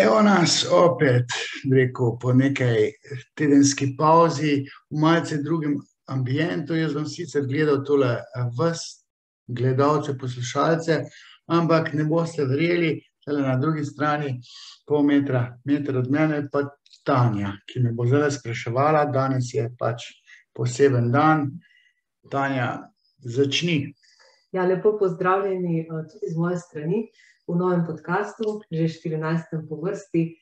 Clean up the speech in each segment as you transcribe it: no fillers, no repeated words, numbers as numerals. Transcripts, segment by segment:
Evo nas opet, rekel, po nekaj tedenski pauzi, v malce drugem ambientu. Jaz bom sicer gledal tole vas, gledalce, poslušalce, ampak ne boste verjeli, tale na drugi strani, pol meter od mene, pa Tanja, ki me bo zdaj spraševala. Danes je pač poseben dan. Tanja, začni. Ja, lepo pozdravljeni tudi z moje strani v novem podcastu, že 14. po vrsti.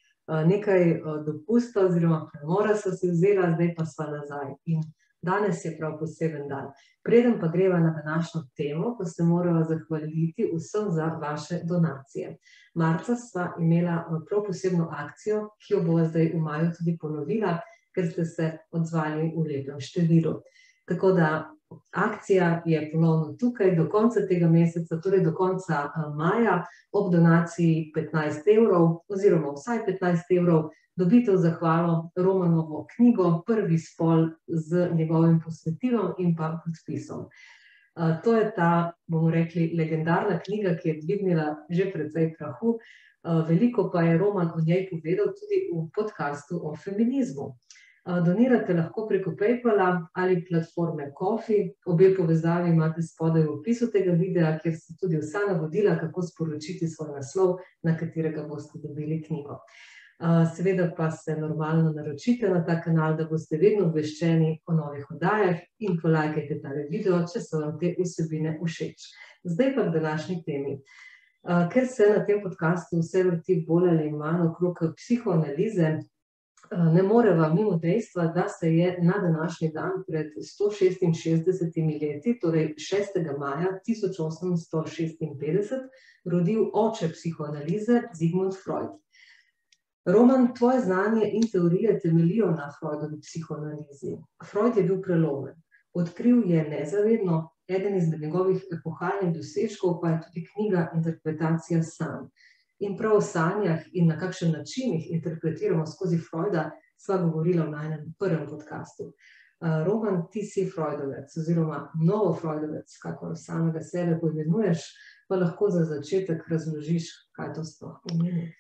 Nekaj dopusta oziroma premora so si vzela, zdaj pa sva nazaj. In danes je prav poseben dan. Preden pa greva na današnjo temo, pa se morava zahvaliti vsem za vaše donacije. Marca sva imela prav posebno akcijo, ki jo bova zdaj v maju tudi ponovila, ker ste se odzvali v lepem številu. Tako da akcija je ponovno tukaj do konca tega meseca, torej do konca maja, ob donaciji 15 evrov oziroma vsaj 15 evrov dobite v zahvalo Romanovo knjigo Prvi spol z njegovim posvetilom in pa podpisom. To je ta, bomo rekli, legendarna knjiga, ki je dvignila že precej prahu, veliko pa je Roman o njej povedal tudi v podcastu o feminizmu. Donirate lahko preko PayPala ali platforme Ko-fi. Obe povezavi imate spodaj v opisu tega videa, kjer so tudi vsa navodila, kako sporočiti svoj naslov, na katerega boste dobili knjigo. Seveda pa se normalno naročite na ta kanal, da boste vedno obveščeni o novih oddajah in polajkajte tale video, če so vam te vsebine všeč. Zdaj pa k današnji temi. Ker se na tem podcastu vse vrti bolj ali manj okrog psihoanalize, ne moreva mimo dejstva, da se je na današnji dan pred 166 leti, torej 6. maja 1856, rodil oče psihoanalize Sigmund Freud. Roman, tvoje znanje in teorije temeljijo na Freudovi psihoanalizi. Freud je bil prelomen. Odkril je nezavedno, eden izmed njegovih epohalnih dosežkov pa je tudi knjiga Interpretacija sanj. In prav o sanjah in na kakšen način jih interpretiramo skozi Freuda sva govorila v najnem prvem podcastu. Roman, ti si Freudovec oziroma novo-Freudovec, kakor samega sebe poimenuješ, pa lahko za začetek razložiš, kaj to sploh pomeni.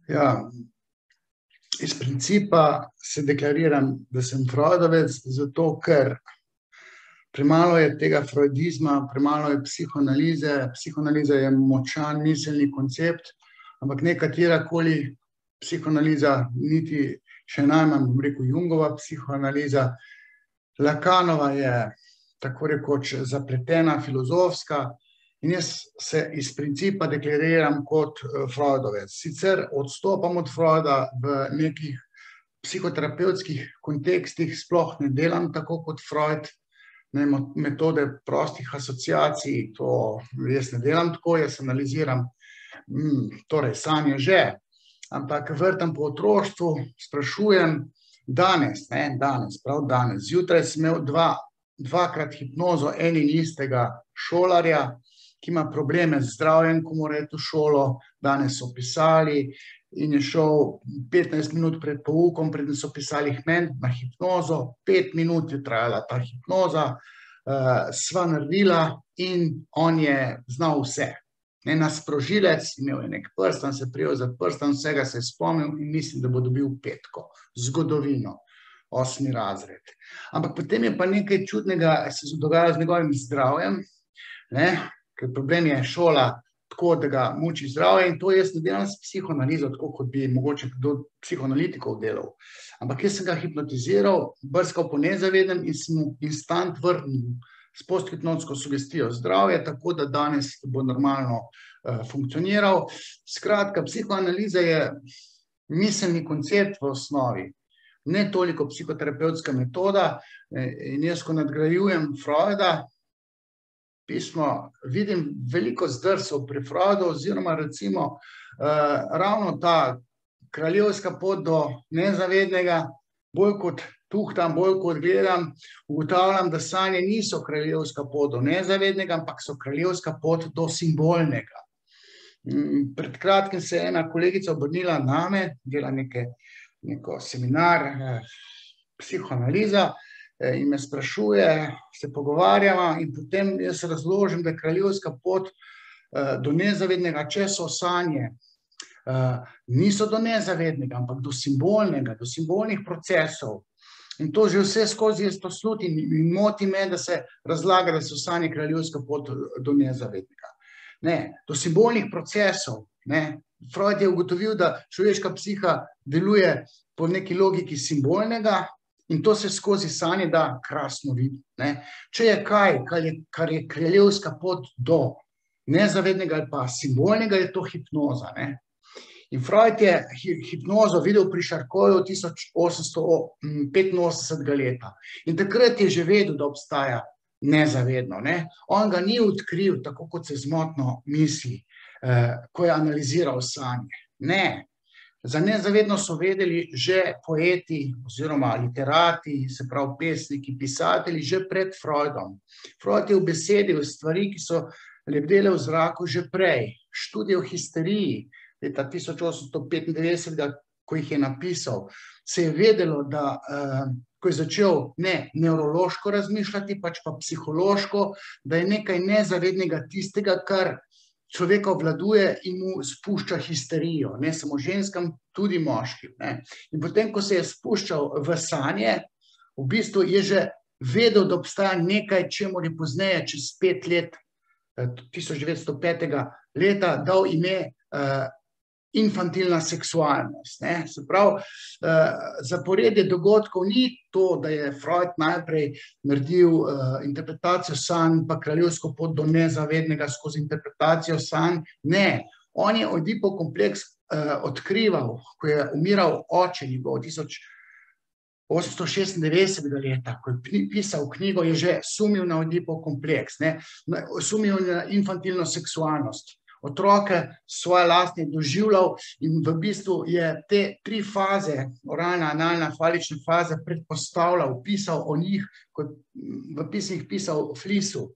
Ja, iz principa se deklariram, da sem Freudovec, zato ker premalo je tega freudizma, premalo je psihoanalize. Psihoanaliza je močan miselni koncept, ampak nekaterakoli psihoanaliza, niti še najmanj, bom rekel, Jungova psihoanaliza. Lacanova je tako rekoč zapletena, filozofska, in jaz se iz principa deklariram kot Freudovec. Sicer odstopam od Freuda v nekih psihoterapevtskih kontekstih, sploh ne delam tako kot Freud, metode prostih asociacij, to jaz ne delam tako, jaz analiziram, torej sanje že, ampak vrtam po otroštvu, sprašujem danes, prav danes, zjutraj sem imel dvakrat hipnozo en in istega šolarja, ki ima probleme z zdravjem, ko mora iti v šolo. Danes so pisali in je šel 15 minut pred poukom, preden so pisali na hipnozo, 5 minut je trajala ta hipnoza, sva naredila in on je znal vse. Na sprožilec, imel je nek prstan, se prijel za prstan, vsega se je spomnil in mislim, da bo dobil 5, zgodovino, 8. razred. Ampak potem je pa nekaj čudnega se dogajalo z njegovim zdravjem, ker problem je šola tako, da ga muči zdravje, in to jaz ne delam s psihoanalizo, tako kot bi mogoče kdo psihoanalitikov delal. Ampak jaz sem ga hipnotiziral, brskal po nezavednem in sem mu instant vrnil s posthipnotsko sugestijo zdravje, tako da danes bo normalno funkcioniral. Skratka, psihoanaliza je miselni koncept v osnovi, ne toliko psihoterapevtska metoda, in jaz, ko nadgrajujem Freuda, pismo, vidim veliko zdrsov pri Freudu, oziroma recimo ravno ta kraljevska pot do nezavednega, bolj kot tuhtam, bolj kot gledam, ugotavljam, da sanje niso kraljevska pot do nezavednega, ampak so kraljevska pot do simbolnega. Pred kratkim se je ena kolegica obrnila name, dela neko seminar, psihoanaliza, in me sprašuje, se pogovarjava in potem jaz razložim, da je kraljevska pot do nezavednega, če so sanje niso do nezavednega, ampak do simbolnega, do simbolnih procesov. In to že vse skozi jaz to slutim in moti me, da se razlaga, da so sanje kraljevska pot do nezavednega. Ne, do simbolnih procesov. Ne. Freud je ugotovil, da človeška psiha deluje po neki logiki simbolnega in to se skozi sanje da krasno videti. Ne. Če je kar je kraljevska pot do nezavednega ali pa simbolnega, je to hipnoza. Ne. In Freud je hipnozo videl pri Charcotu 1885 leta. In takrat je že vedel, da obstaja nezavedno. Ne. On ga ni odkril, tako kot se zmotno misli, ko je analiziral sanje. Ne. Za nezavedno so vedeli že poeti oziroma literati, se pravi pesniki, pisatelji, že pred Freudom. Freud je ubesedil stvari, ki so lebdele v zraku že prej. Študije o histeriji, leta 1895, ko jih je napisal, se je vedelo, da ko je začel ne nevrološko razmišljati, pač pa psihološko, da je nekaj nezavednega tistega, kar človeka obvladuje in mu spušča histerijo. Ne samo ženskam, tudi moškim. Ne. In potem, ko se je spuščal v sanje, v bistvu je že vedel, da obstaja nekaj, čemu je pozneje, čez 5 let, 1905. leta, dal ime infantilna seksualnost. Ne. Se pravi, zaporedje dogodkov ni to, da je Freud najprej naredil interpretacijo sanj, pa kraljevsko pot do nezavednega skozi interpretacijo sanj. Ne, on je Oidipov kompleks odkrival, ko je umiral oče njegov 1896. leta, ko je pisal knjigo, je že sumil na Oidipov kompleks, ne, sumil na infantilno seksualnost. Otroke svoje lastne doživljal in v bistvu je te 3 faze, oralna, analna, falična faza, predpostavljal, pisal o njih, kot v pismih pisal o Flisu.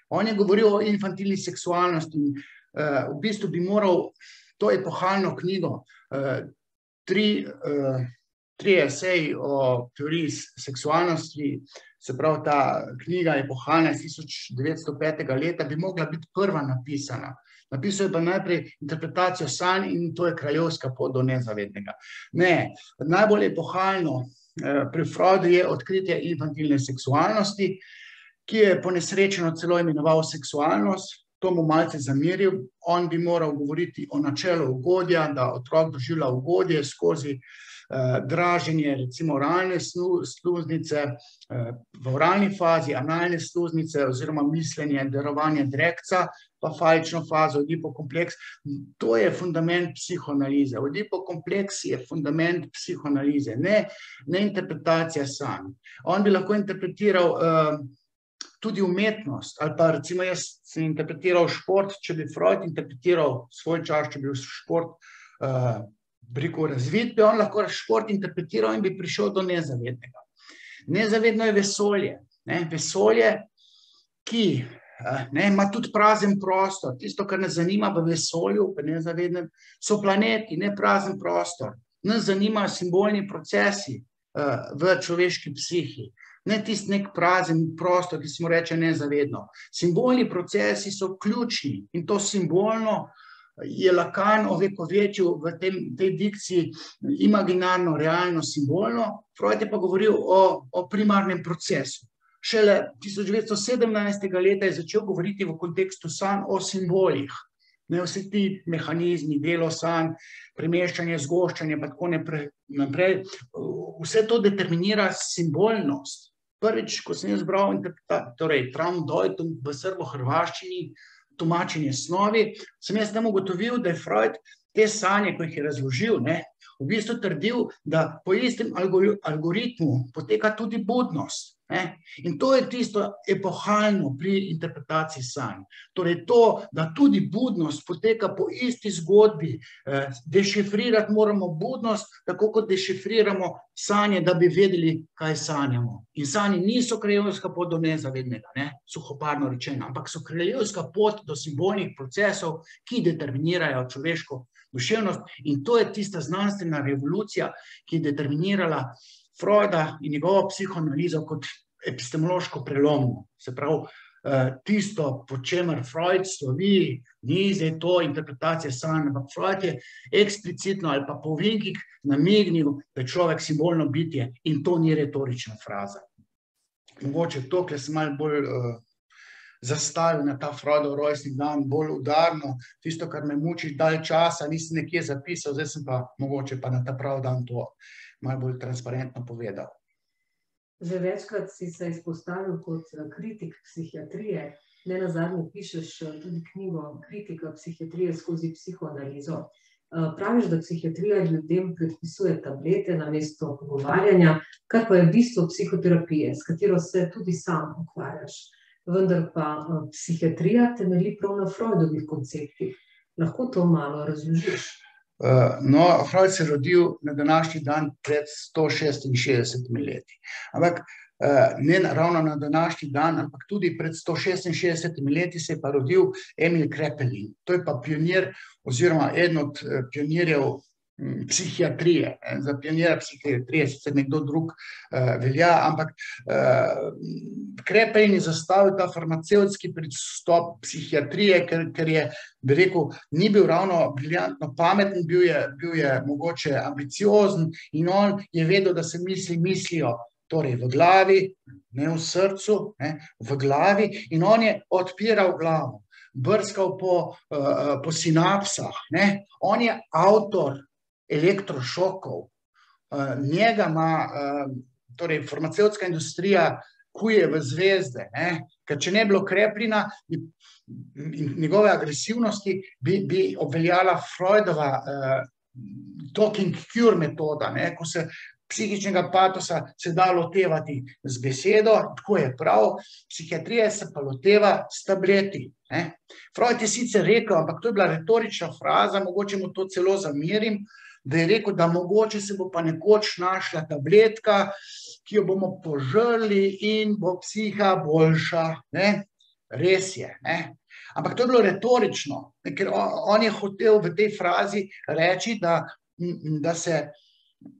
On je govoril o infantilni seksualnosti in v bistvu bi moral to epohalno knjigo, 3 eseji o teoriji seksualnosti, se pravi ta knjiga epohalna iz 1905. leta, bi mogla biti prva napisana. Napisal je pa najprej interpretacijo sanj in to je kraljevska pot do nezavednega. Ne, najbolj epohalno pri Freudu je odkritje infantilne seksualnosti, ki je ponesrečeno celo imenoval seksualnost, to mu malce zameril. On bi moral govoriti o načelu ugodja, da otrok doživlja ugodje skozi draženje, recimo oralne sluznice, v oralni fazi analne sluznice oziroma mislenje, darovanje drekca, pa falično fazo, Oidipov kompleks. To je fundament psihoanalize. Oidipov kompleks je fundament psihoanalize, ne interpretacija sanj. On bi lahko interpretiral tudi umetnost, ali pa recimo jaz sem interpretiral šport, če bi Freud interpretiral svoj čas, če bi bil šport razvit, bi on lahko šport interpretiral in bi prišel do nezavednega. Nezavedno je vesolje. Ne? Vesolje, ki ima tudi prazen prostor. Tisto, kar nas zanima v vesolju, v nezavednem, so planeti, ne prazen prostor. Nas zanimajo simbolni procesi v človeški psihi. Ne tisti nek prazen prostor, ki se mu reče nezavedno. Simbolni procesi so ključni in to simbolno je Lacan ovekovečil v tej dikciji imaginarno, realno, simbolno. Freud je pa govoril o primarnem procesu. Šele 1917. leta je začel govoriti v kontekstu sanj o simbolih. Ne, vsi ti mehanizmi, delo sanj, premeščanje, zgoščanje, pa tako naprej. Vse to determinira simbolnost. Prvič, ko sem jaz bral Traum Deutung v srbo-hrvaščini, tolmačenje snovi, sem jaz tam ugotovil, da je Freud te sanje, ko jih je razložil, v bistvu trdil, da po istem algoritmu poteka tudi budnost. In to je tisto epohalno pri interpretaciji sanj. Torej to, da tudi budnost poteka po isti zgodbi, dešifrirati moramo budnost, tako kot dešifriramo sanje, da bi vedeli, kaj sanjamo. In sanje niso kraljevska pot do nezavednega, suhoparno rečeno, ampak so kraljevska pot do simbolnih procesov, ki determinirajo človeško duševnost. In to je tista znanstvena revolucija, ki je determinirala Freuda in njegovo psihoanalizo kot epistemološko prelomno. Se pravi, tisto, po čemer Freud slovi, ni zdaj to interpretacija sanja, ampak Freud je eksplicitno ali pa po vinkih namignil, da je človek simbolno bitje in to ni retorična fraza. Mogoče to, ker sem malo bolj zastavil na ta Freudov rojstni dan, bolj udarno, tisto, kar me muči dalj časa, nisem nekje zapisal, zdaj sem pa mogoče pa na ta prav dan to malo bolj transparentno povedal. Že večkrat si se izpostavil kot kritik psihiatrije, ne nazadnje pišeš tudi knjigo Kritika psihiatrije skozi psihoanalizo. Praviš, da psihiatrija ljudem predpisuje tablete namesto pogovarjanja, kar pa je bistvo psihoterapije, s katero se tudi sam ukvarjaš. Vendar pa psihiatrija temelji prav na Freudovih konceptih. Lahko to malo razložiš? No, Freud se je rodil na današnji dan pred 166 leti. Ampak ne ravno na današnji dan, ampak tudi pred 166 leti se je pa rodil Emil Kraepelin. To je pa pionir oziroma eden od pionirjev psihiatrije. Za pionira psihiatrije sicer nekdo drug velja, ampak Kraepelin je zastavil ta farmacevtski pristop psihiatrije, ker je, bi rekel, ni bil ravno briljantno pameten, bil je mogoče ambiciozen in on je vedel, da se mislijo torej v glavi, ne v srcu, ne, v glavi, in on je odpiral glavo, brskal po sinapsah, ne. On je avtor elektrošokov, njega ima, torej farmacevtska industrija kuje v zvezde, ne, ker če ne bilo Kraepelina in njegove agresivnosti, bi obveljala Freudova talking cure metoda, ne, ko se psihičnega patosa se da lotevati z besedo, tako je prav, psihiatrija se pa loteva s tableti. Ne. Freud je sicer rekel, ampak to je bila retorična fraza, mogoče mu to celo zamerim, da je rekel, da mogoče se bo pa nekoč našla tabletka, ki jo bomo požrli in bo psiha boljša. Ne. Res je. Ne. Ampak to je bilo retorično, ker on je hotel v tej frazi reči, da se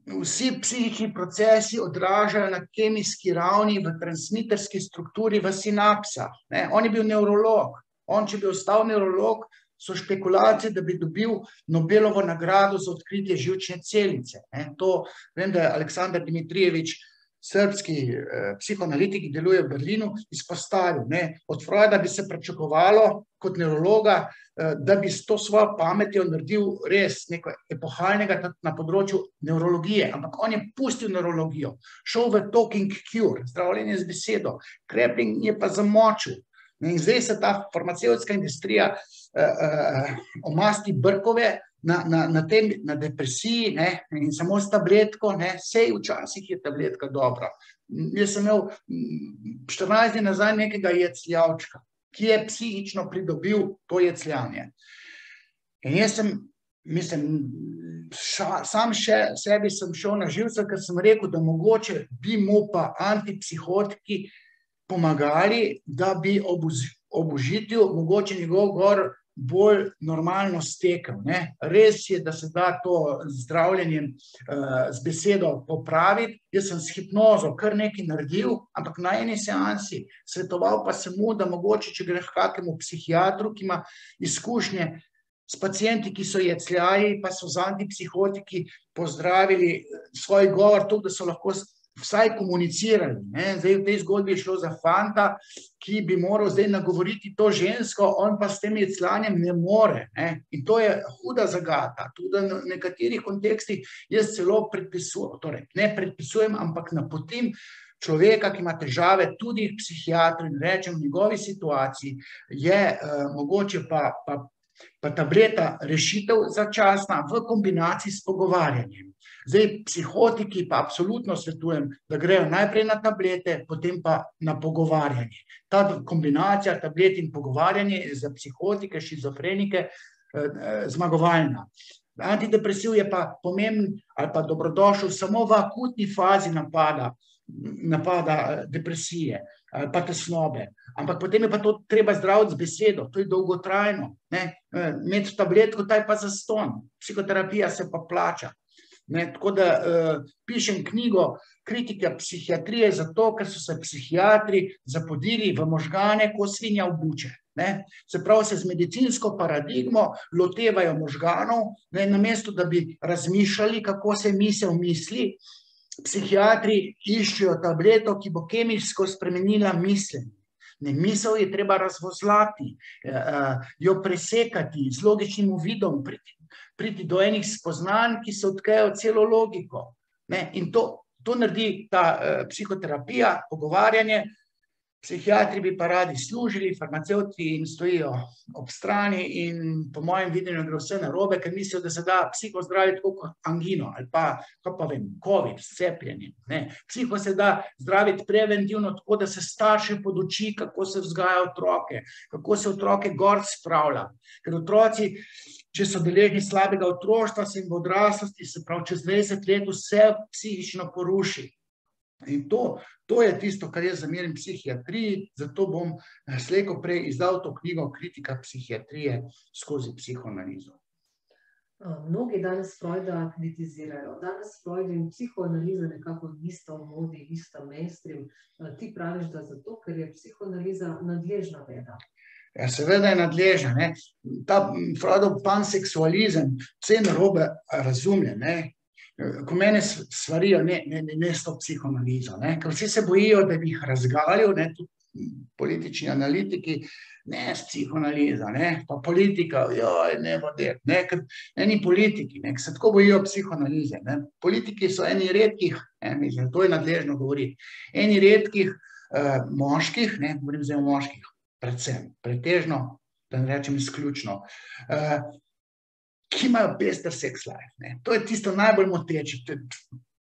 vsi psihični procesi odražajo na kemijski ravni, v transmiterski strukturi, v sinapsah. Ne. On je bil nevrolog. On, če bi ostal nevrolog, so špekulacije, da bi dobil Nobelovo nagrado za odkritje živčne celice. Ne. To vem, da je Aleksandar Dimitrijevič, srbski psihoanalitik, ki deluje v Berlinu, izpostavil. Ne. Od Freuda bi se pričakovalo kot nevrologa, da bi s to svojo pametjo naredil res nekaj epohalnega na področju nevrologije. Ampak on je pustil nevrologijo, šel v talking cure, zdravljenje z besedo. Kraepelin je pa zamočil. In zdaj se ta farmacevtska industrija omasti brkove na depresiji, ne, in samo s tabletko, ne, sej včasih je tabletka dobra. Jaz sem imel 14 dni nazaj nekega jecljavčka, ki je psihično pridobil to jecljanje. In jaz sem, sam sebi sem šel na živce, ker sem rekel, da mogoče bi mu pa antipsihotiki pomagali, da bi ob užitju mogoče njegov gor bolj normalno stekel. Ne. Res je, da se da to zdravljenjem z besedo popraviti. Jaz sem s hipnozo kar nekaj naredil, ampak na eni seansi svetoval pa sem mu, da mogoče, če gre k kakemu psihiatru, ki ima izkušnje s pacienti, ki so jecljaji, pa so z antipsihotiki pozdravili svoj govor, tako da so lahko vsaj komunicirali. Ne. Zdaj v tej zgodbi je šlo za fanta, ki bi moral zdaj nagovoriti to žensko, on pa s tem jecljanjem ne more. Ne. In to je huda zagata. Tudi v nekaterih kontekstih jaz celo predpisujem, torej ne predpisujem, ampak napotim človeka, ki ima težave, tudi psihiatru, in rečem, v njegovi situaciji je mogoče pa tableta rešitev začasna v kombinaciji s pogovarjanjem. Zdaj, psihotiki pa absolutno svetujem, da grejo najprej na tablete, potem pa na pogovarjanje. Ta kombinacija tablet in pogovarjanje je za psihotike, šizofrenike zmagovalna. Antidepresiv je pa pomemben ali pa dobrodošel samo v akutni fazi napada depresije ali pa tesnobe. Ampak potem je pa to treba zdraviti z besedo, to je dolgotrajno. Ne? Imeti tabletko, ta je pa zastonj. Psihoterapija se pa plača. Tako da pišem knjigo Kritika psihiatrije zato, ker so se psihiatri zapodili v možgane, ko svinja v buče. Se pravi, se z medicinsko paradigmo lotevajo možganov, namesto da bi razmišljali, kako se misel misli, psihiatri iščejo tableto, ki bo kemijsko spremenila misel. Misel je treba razvozlati, jo presekati z logičnim uvidom, priti do enih spoznanj, ki se odkrijejo celo logiko. In to naredi ta psihoterapija, pogovarjanje. Psihiatri bi pa radi služili, farmacevti jim stojijo ob strani in po mojem videnju gre vse narobe, ker mislijo, da se da psiho zdraviti tako kot angino ali pa, COVID, s cepljenjem. Psiho se da zdraviti preventivno tako, da se starše poduči, kako se vzgaja otroke, kako se otroke gor spravlja. Ker otroci, če so deležni slabega otroštva, se jim v odraslosti, se pravi čez 20 let, vse psihično poruši. In to je tisto, kar jaz zamerim psihiatriji, zato bom slej ko prej izdal to knjigo Kritika psihiatrije skozi psihoanalizo. Mnogi danes Freuda kritizirajo. Danes Freud in psihoanaliza nekako nista v modi, nista mainstream. Ti praviš, da zato, ker je psihoanaliza nadležna veda. Ja, seveda je nadležna. Ta Freudov panseksualizem vse narobe razumljen. Ko mene svarijo, ne s to psihoanalizo, ker vsi se bojijo, da bi jih razgalil, tudi politični analitiki, ne s psihoanalizo, pa politika, ne boder, ker eni politiki, ki se tako bojijo psihoanalize. Politiki so eni redkih, mislim, to je nadležno govoriti, eni redkih moških, govorim zdaj o moških, predvsem, pretežno, da ne rečem izključno, ki imajo pester sex life. To je tisto najbolj moteče.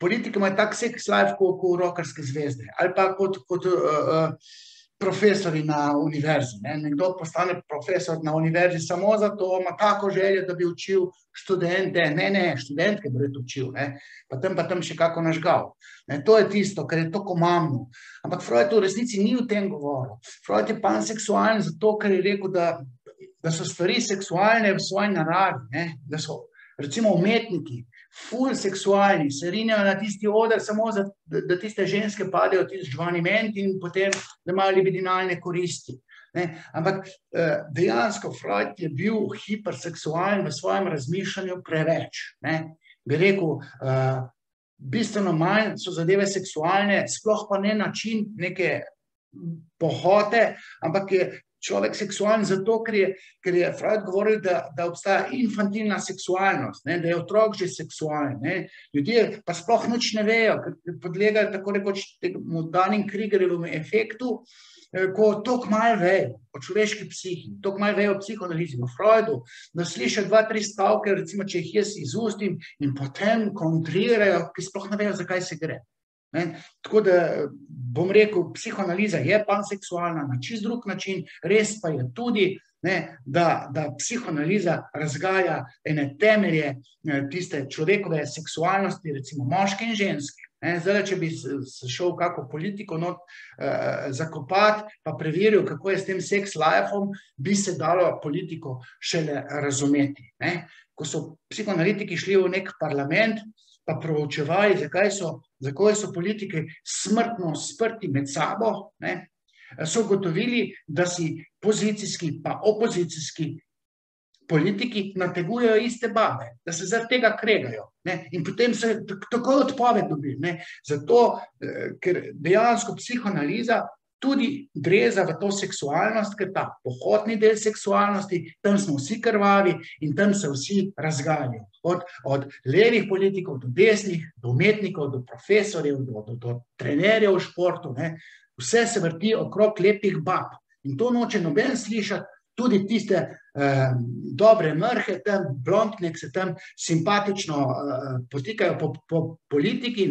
Politiki imajo tak sex life kot rockerske zvezde ali pa kot profesori na univerzi. Nekdo postane profesor na univerzi samo zato, ima tako željo, da bi učil študente, študentke bi učil, pa tam še kako nažgal. To je tisto, kar je tako mamno. Ampak Freud v resnici ni o tem govoril. Freud je panseksualen zato, ker je rekel, da so stvari seksualne v svoji naravi, da so recimo umetniki ful seksualni, se rinjajo na tisti oder samo da tiste ženske padejo tisti žvaniment in potem da imajo libidinalne koristi. Ampak dejansko Freud je bil hiperseksualen v svojem razmišljanju preveč. Bi rekel, bistveno manj so zadeve seksualne, sploh pa ne način neke pohote, ampak je človek seksualen zato, ker je Freud govoril, da obstaja infantilna seksualnost, da je otrok že seksualen. Ljudje pa sploh nič ne vejo, ker podlegajo tako rekoč temu Dunning-Krugerjevemu efektu, ko toliko malo vejo o človeški psihi, toliko malo vejo o psihoanalizi, o Freudu, da slišijo 2-3 stavke, recimo, če jih jaz izustim in potem kontrirajo, ki sploh ne vejo, zakaj se gre. Tako da bom rekel, psihoanaliza je panseksualna na čist drug način, res pa je tudi, da psihoanaliza razgaja ene temelje tiste človekove seksualnosti, recimo moške in ženske. Zdaj, če bi se šel kako politiko zakopati, pa preveril, kako je s tem sex lifeom, bi se dalo politiko šele razumeti. Ko so psihoanalitiki šli v nek parlament, pa proučevali, zakaj so politiki smrtno sprti med sabo, so ugotovili, da si pozicijski pa opozicijski politiki nategujejo iste babe, da se zaradi tega kregajo. In potem se takoj odpoved dobili. Zato, ker dejansko psihoanaliza tudi greza v to seksualnost, ker ta pohotni del seksualnosti, tam smo vsi krvavi in tam se vsi razgaljajo. Od levih politikov do desnih, do umetnikov, do profesorjev, do trenerjev v športu, vse se vrti okrog lepih bab. In to noče noben slišati, tudi tiste dobre mrhe, tam blondne, ki se tam simpatično potikajo po politiki,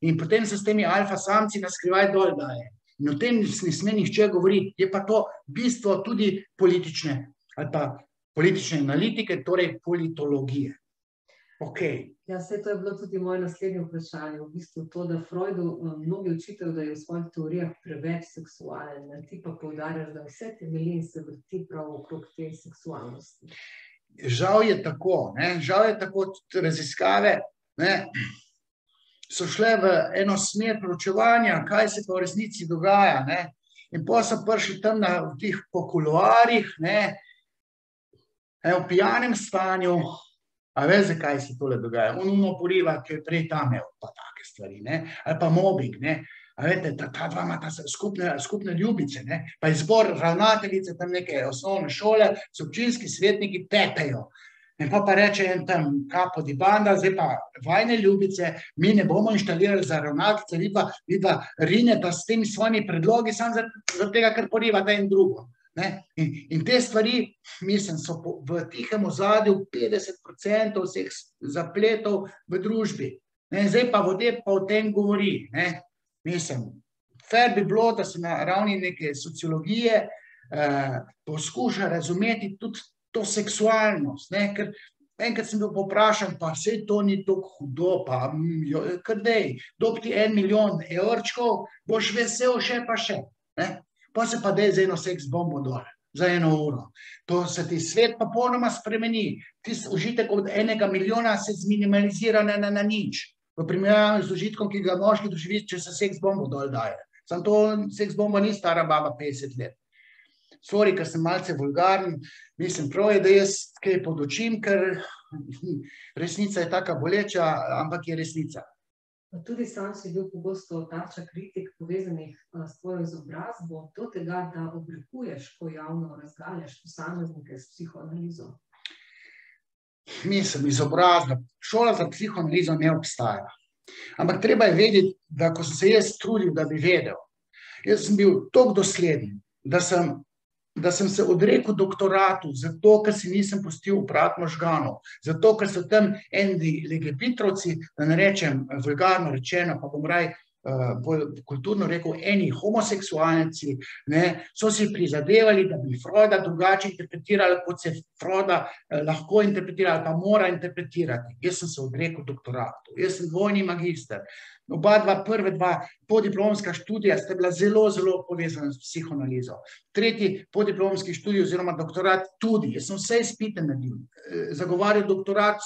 in potem se s temi alfa samci naskrivaj dol daje. In o tem ne sme nihče govoriti, je pa to bistvo tudi politične ali pa politične analitike, torej politologije. Ja, to je bilo tudi moje naslednje vprašanje, v bistvu to, da Freudu mnogi očitajo, da je v svojih teorijah preveč seksualen, ti pa poudarjaš, da vse temelji in se vrti prav okrog te seksualnosti. Žal je tako, tudi raziskave ne, so šle v eno smer proučevanja, kaj se pa v resnici dogaja, ne. In potem so prišli tam v tih po kuloarjih, ne, v pijanem stanju, a veš, zakaj se tole dogaja? Ono poriva, ki je prej tam imel, pa take stvari, ne, ali pa mobbing, ne. A veste, ta dva ima skupne ljubice, ne, pa izbor ravnateljice tam neke osnovne šole, so občinski svetniki tepejo. In pa reče en tam Capo di Banda, zdaj pa vajne ljubice, mi ne bomo inštalirali za ravnateljice, vidva rineta s temi svojimi predlogi, samo zaradi tega, ker porivata en drugo. Ne? In te stvari, mislim, so v tihem ozadju 50% vseh zapletov v družbi. Ne? Zdaj pa Vodeb pa o tem govori. Ne? Mislim, fair bi bilo, da se na ravni neke sociologije poskuša razumeti tudi to seksualnost, ne? Ker enkrat sem bil poprašan, pa sej to ni tako hudo, pa kar dej, dob ti 1 milijon evrčkov, boš vesel še pa še. Ne? Pa se pa dej za eno seks bombo dol, za 1 uro. To se ti svet pa polnoma spremeni. Ti užitek od 1 milijona se zminimalizira na nič. V primerjavi z užitkom, ki ga moški doživi, če se seks bombo dol daje. Samo to seks bomba ni stara baba 50 let. Sorry, ker sem malce vulgaren, mislim, prav je, da jaz kaj podočim, ker resnica je taka boleča, ampak je resnica. Tudi sam si bil pogosto tarča kritik povezanih s tvojo izobrazbo, do tega, da oblikuješ, ko javno razgaljaš posameznike s psihoanalizo. Mislim, izobrazba, šola za psihoanalizo ne obstaja. Ampak treba je vedeti, da ko sem se jaz trudil, da bi vedel, jaz sem bil toliko dosleden, da sem se odrekel doktoratu, zato, ker si nisem pustil uprat možganov, zato, ker so tam eni legepitrovci, da ne rečem vulgarno rečeno, pa bom raj kulturno rekel, eni homoseksualci, ne, so si prizadevali, da bi Freuda drugače interpretirali, kot se Freuda lahko interpretira, ali pa mora interpretirati. Jaz sem se odrekel doktoratu, jaz sem dvojni magister. Prve dva podiplomska študija sta bila zelo, zelo povezana s psihoanalizo. Tretji podiplomski študij oziroma doktorat tudi. Jaz sem vse izpite naredil. Zagovarjal doktorat,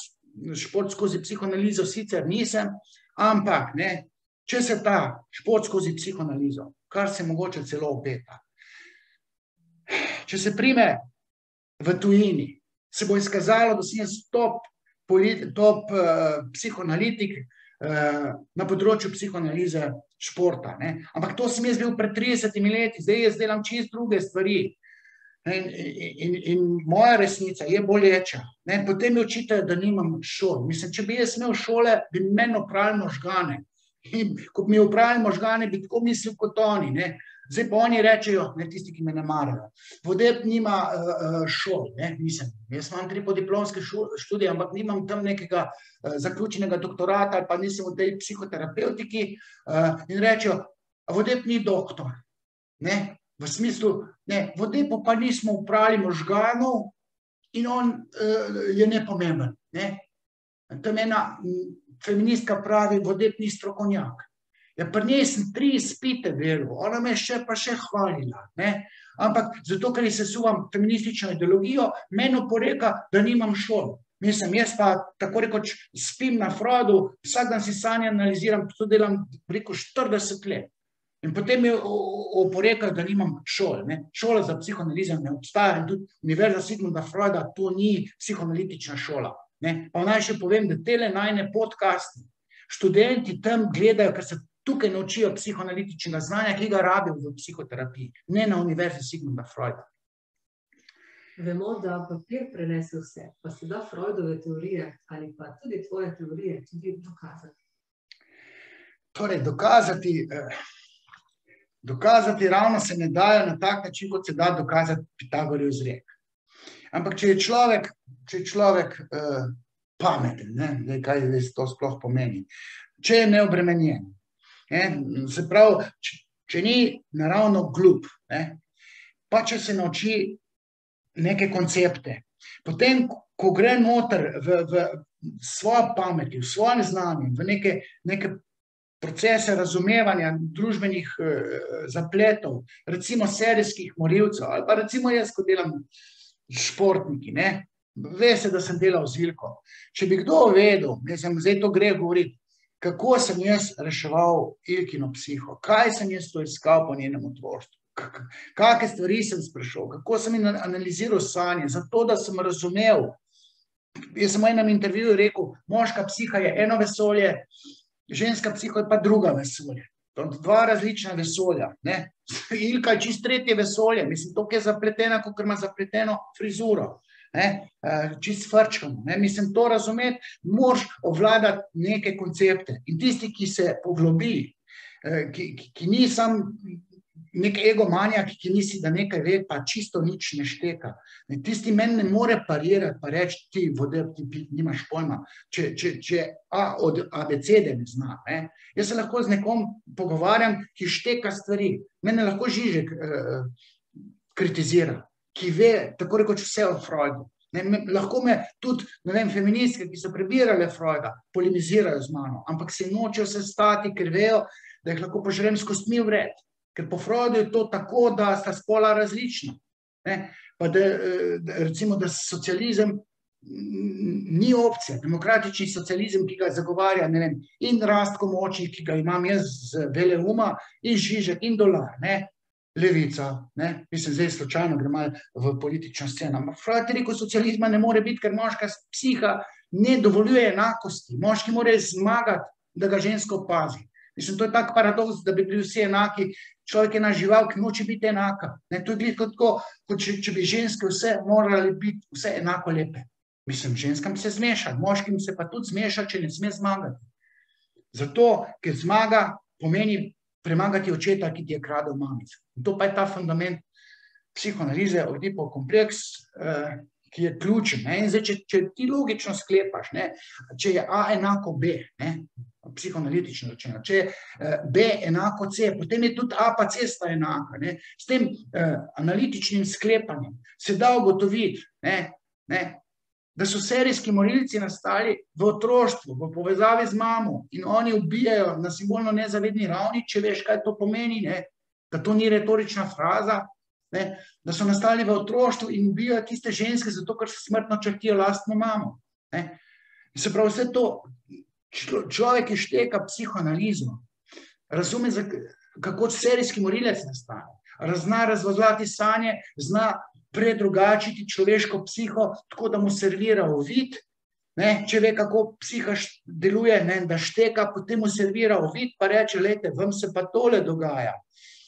šport skozi psihoanalizo sicer nisem, ampak ne, če se ta šport skozi psihoanalizo, kar se mogoče celo obeta, če se prime v tujini, se bo izkazalo, da si jaz top psihoanalitik na področju psihoanalize športa. Ne? Ampak to sem jaz bil pred 30 leti, zdaj jaz delam čisto druge stvari. In moja resnica je boleča. Ne? Potem mi očitajo, da nimam šol. Mislim, če bi jaz imel šole, bi meni opravili možgane. In ko bi mi opravili možgane, bi tako mislil kot oni. Ne? Zdaj pa oni rečejo, ne, tisti, ki me ne marajo, Vodeb nima šol, ne, mislim, jaz imam 3 podiplomske študije, ampak nimam tam nekega zaključenega doktorata ali pa nisem v tej psihoterapeutiki in rečejo, Vodeb ni doktor, ne, v smislu, ne, Vodebu pa nismo upravili možganov in on je nepomemben, ne. Tam ena feministka pravi, Vodeb ni strokovnjak. Ja, pri njej sem 3 izpite delal, ona me še pa še hvalila, ne, ampak zato, ker se sesuvam feministično ideologijo, meni oporeka, da nimam šol. Mislim, jaz pa tako rekoč spim na Freudu, vsak dan si sanje analiziram, to delam preko 40 let. In potem mi oporekajo, da nimam šol, ne. Šola za psihoanalizo ne obstaja in tudi Univerza Sigmunda Freuda to ni psihoanalitična šola, ne. Pa naj še povem, da tele najne podcasti, študenti tam gledajo, ker se tukaj naučijo psihoanalitičnega znanja, ki ga rabijo v psihoterapiji, ne na Univerzi Sigmunda Freuda. Vemo, da papir prenese vse, pa se da Freudove teorije ali pa tudi tvoje teorije tudi dokazati. Torej, dokazati ravno se ne dajo na tak način, kot se da dokazati Pitagorjev izrek. Ampak če je človek pameten, ne, kaj to sploh pomeni, če je neobremenjen, se pravi, če ni naravno glup, pa če se nauči neke koncepte, potem, ko gre noter v svojo pamet, v svojem znanju, v neke procese razumevanja družbenih zapletov, recimo serijskih morilcev, ali pa recimo jaz, ko delam s športniki, ve se, da sem delal z Ilko. Če bi kdo vedel, zdaj to gre govoriti, kako sem jaz reševal Ilkino psiho, kaj sem jaz to iskal po njenem otroštvu, kakšne stvari sem sprašal, kako sem analiziral sanje, zato da sem razumel. Jaz sem v enem intervjuju rekel, moška psiha je eno vesolje, ženska psiha je pa druga vesolje. Dva različna vesolja. Ne? Ilka je čist tretje vesolje, mislim, to je zapletena, kot ima zapleteno frizuro. Čist frčkano. Mislim, to razumeti, moraš obvladati neke koncepte. In tisti, ki se poglobi, ki ni sam nek egomanjak, ki misli, da nekaj ve, pa čisto nič ne šteka. Tisti meni ne more parirati, pa reči, ti vode, ti nimaš pojma, če od abecede ne zna. Jaz se lahko z nekom pogovarjam, ki šteka stvari. Mene lahko Žižek kritizira, ki ve, tako rekoč, vse o Freudu. Lahko me tudi, feministke, ki so prebirale Freuda, polemizirajo z mano, ampak se nočejo se stati, ker vejo, da jih lahko požrem s kostmi vred. Ker po Freudu je to tako, da sta spola različna. Pa da, recimo, da socializem ni opcija. Demokratični socializem, ki ga zagovarja, in Rastko Močnik, ki ga imam jaz z Veleuma, in Žižek, in Dolar, Levica. Mislim, zdaj slučajno gre malo v politično sceno. Freud je rekel, socializma ne more biti, ker moška psiha ne dovoljuje enakosti. Moški mora zmagati, da ga žensko opazi. Mislim, to je tak paradoks, da bi bili vsi enaki. Človek je ena žival, ki noče biti enaka. To je tako, kot če bi ženske vse morali biti vse enako lepe. Mislim, ženskam se zmeša, moškim se pa tudi zmeša, če ne sme zmagati. Zato, ker zmaga pomeni premagati očeta, ki ti je kradel mamico. In to pa je ta fundament psihoanalize, Oedipov kompleks, ki je ključen. In zdaj, če ti logično sklepaš, če je A enako B, psihoanalitično rečeno, če je B enako C, potem je tudi A pa C sta enaka. S tem analitičnim sklepanjem se da ugotoviti, da so serijski morilci nastali v otroštvu, v povezavi z mamo in oni ubijajo na simbolno nezavedni ravni, če veš, kaj to pomeni, da to ni retorična fraza, da so nastali v otroštvu in ubijajo tiste ženske, zato ker se smrtno črtijo lastno mamo. Se pravi, vse to, človek išteka psihoanalizo, razume, kako serijski morilec nastane, zna razvozlati sanje, zna predrugačiti človeško psiho, tako da mu servira uvid, če ve, kako psiha deluje, da šteka, potem mu servira uvid, pa reče, lejte, vam se pa tole dogaja.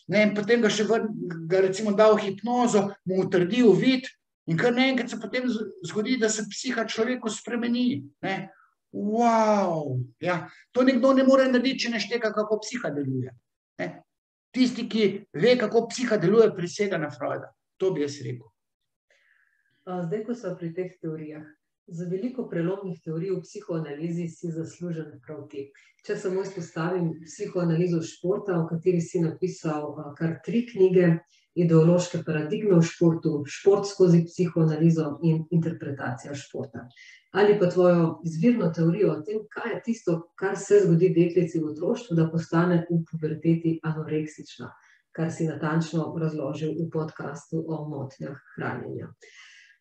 In potem ga še recimo da v hipnozo, mu utrdi uvid in kar naenkrat se potem zgodi, da se psiha človeku spremeni. Wow! To nekdo ne more narediti, če ne šteka, kako psiha deluje. Tisti, ki ve, kako psiha deluje, prisega na Freuda. To bi jaz rekel. Zdaj, ko so pri teh teorijah, za veliko prelomnih teorij v psihoanalizi si zaslužen prav ti. Če samo izpostavim psihoanalizo športa, v kateri si napisal kar 3 knjige, Ideološke paradigme v športu, Šport skozi psihoanalizo in Interpretacija športa. Ali pa tvojo izvirno teorijo o tem, kaj je tisto, kar se zgodi deklici v otroštvu, da postane v puberteti anoreksična, kar si natančno razložil v podcastu o motnjah hranjenja.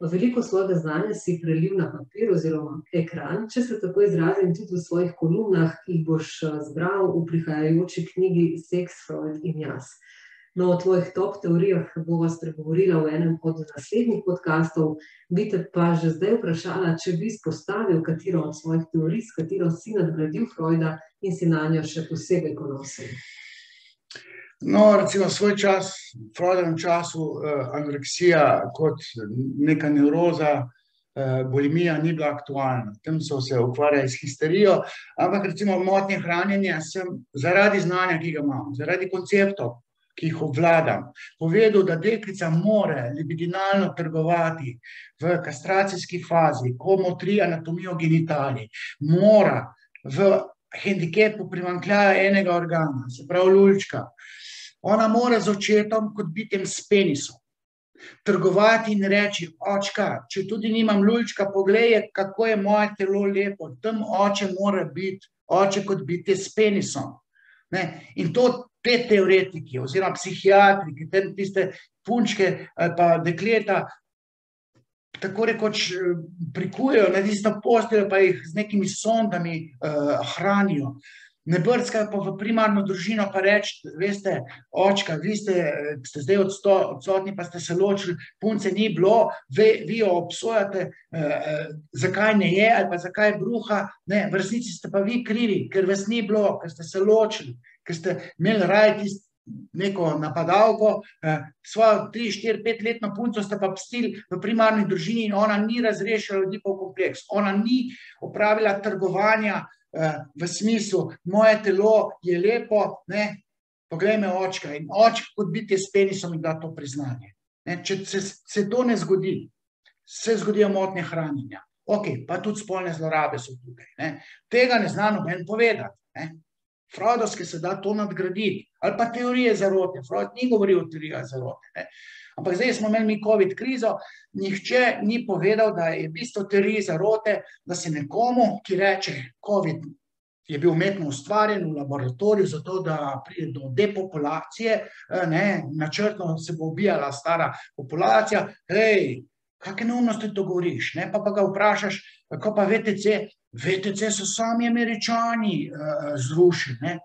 Veliko svojega znanja si prelil na papir oziroma ekran, če se tako izrazim, tudi v svojih kolumnah, ki jih boš zbral v prihajajoči knjigi Seks, Freud in jaz. No, o tvojih top teorijah bova spregovorila v enem od naslednjih podcastov, bi te pa že zdaj vprašala, če bi izpostavil katero od svojih teorij, s katero si nadgradil Freuda in si nanjo še posebej ponosen. No, recimo svoj čas, v Freudovem času, anoreksija kot neka nevroza, bulimija ni bila aktualna. Tam so se ukvarjali s histerijo, ampak recimo motnje hranjenja sem zaradi znanja, ki ga imam, zaradi konceptov, ki jih obvladam, povedal, da deklica more libidinalno trgovati v kastracijski fazi, ko motri anatomijo genitalij, mora v hendikepu primanjkljaja enega organa, se pravi lulčka. Ona mora z očetom kot bitjem s penisom trgovati in reči, očka, če tudi nimam lulčka, poglej, kako je moje telo lepo, tam oče mora biti, oče kot bitje s penisom. In to te teoretiki oziroma psihiatriki, tiste punčke pa dekleta tako rekoč prikujejo na tisto posteljo, pa jih z nekimi sondami hranijo. Ne brskajo pa v primarno družino, pa reči, veste, očka, vi ste zdaj odsotni, pa ste se ločili, punce ni bilo, vi jo obsojate, zakaj ne je, ali pa zakaj je bruha, ne, v resnici ste pa vi krivi, ker vas ni bilo, ker ste se ločili, ker ste imeli raje neko napadalko, svojo 3, 4, 5-letno punco ste pa pustili v primarni družini in ona ni razrešila Oedipov kompleks, ona ni opravila trgovanja v smislu, moje telo je lepo, ne, poglej me očka, in očka kot bitje s penisom mi da to priznanje. Ne, če se to ne zgodi, se zgodijo motnje hranjenja. Ok, pa tudi spolne zlorabe so tukaj. Ne. Tega ne zna noben povedati. Ne. Freudovske se da to nadgraditi, ali pa teorije zarote. Freud ni govoril o teorijah zarote. Ne. Ampak zdaj smo imeli mi COVID krizo, nihče ni povedal, da je bistvo teorije zarote, da se nekomu, ki reče, COVID je bil umetno ustvarjen v laboratoriju, zato da pride do depopulacije, ne, načrtno se bo ubijala stara populacija, hej, kakšne neumnosti to govoriš, ne, pa ga vprašaš, kako pa VTC, VTC so sami Američani zrušili, ne,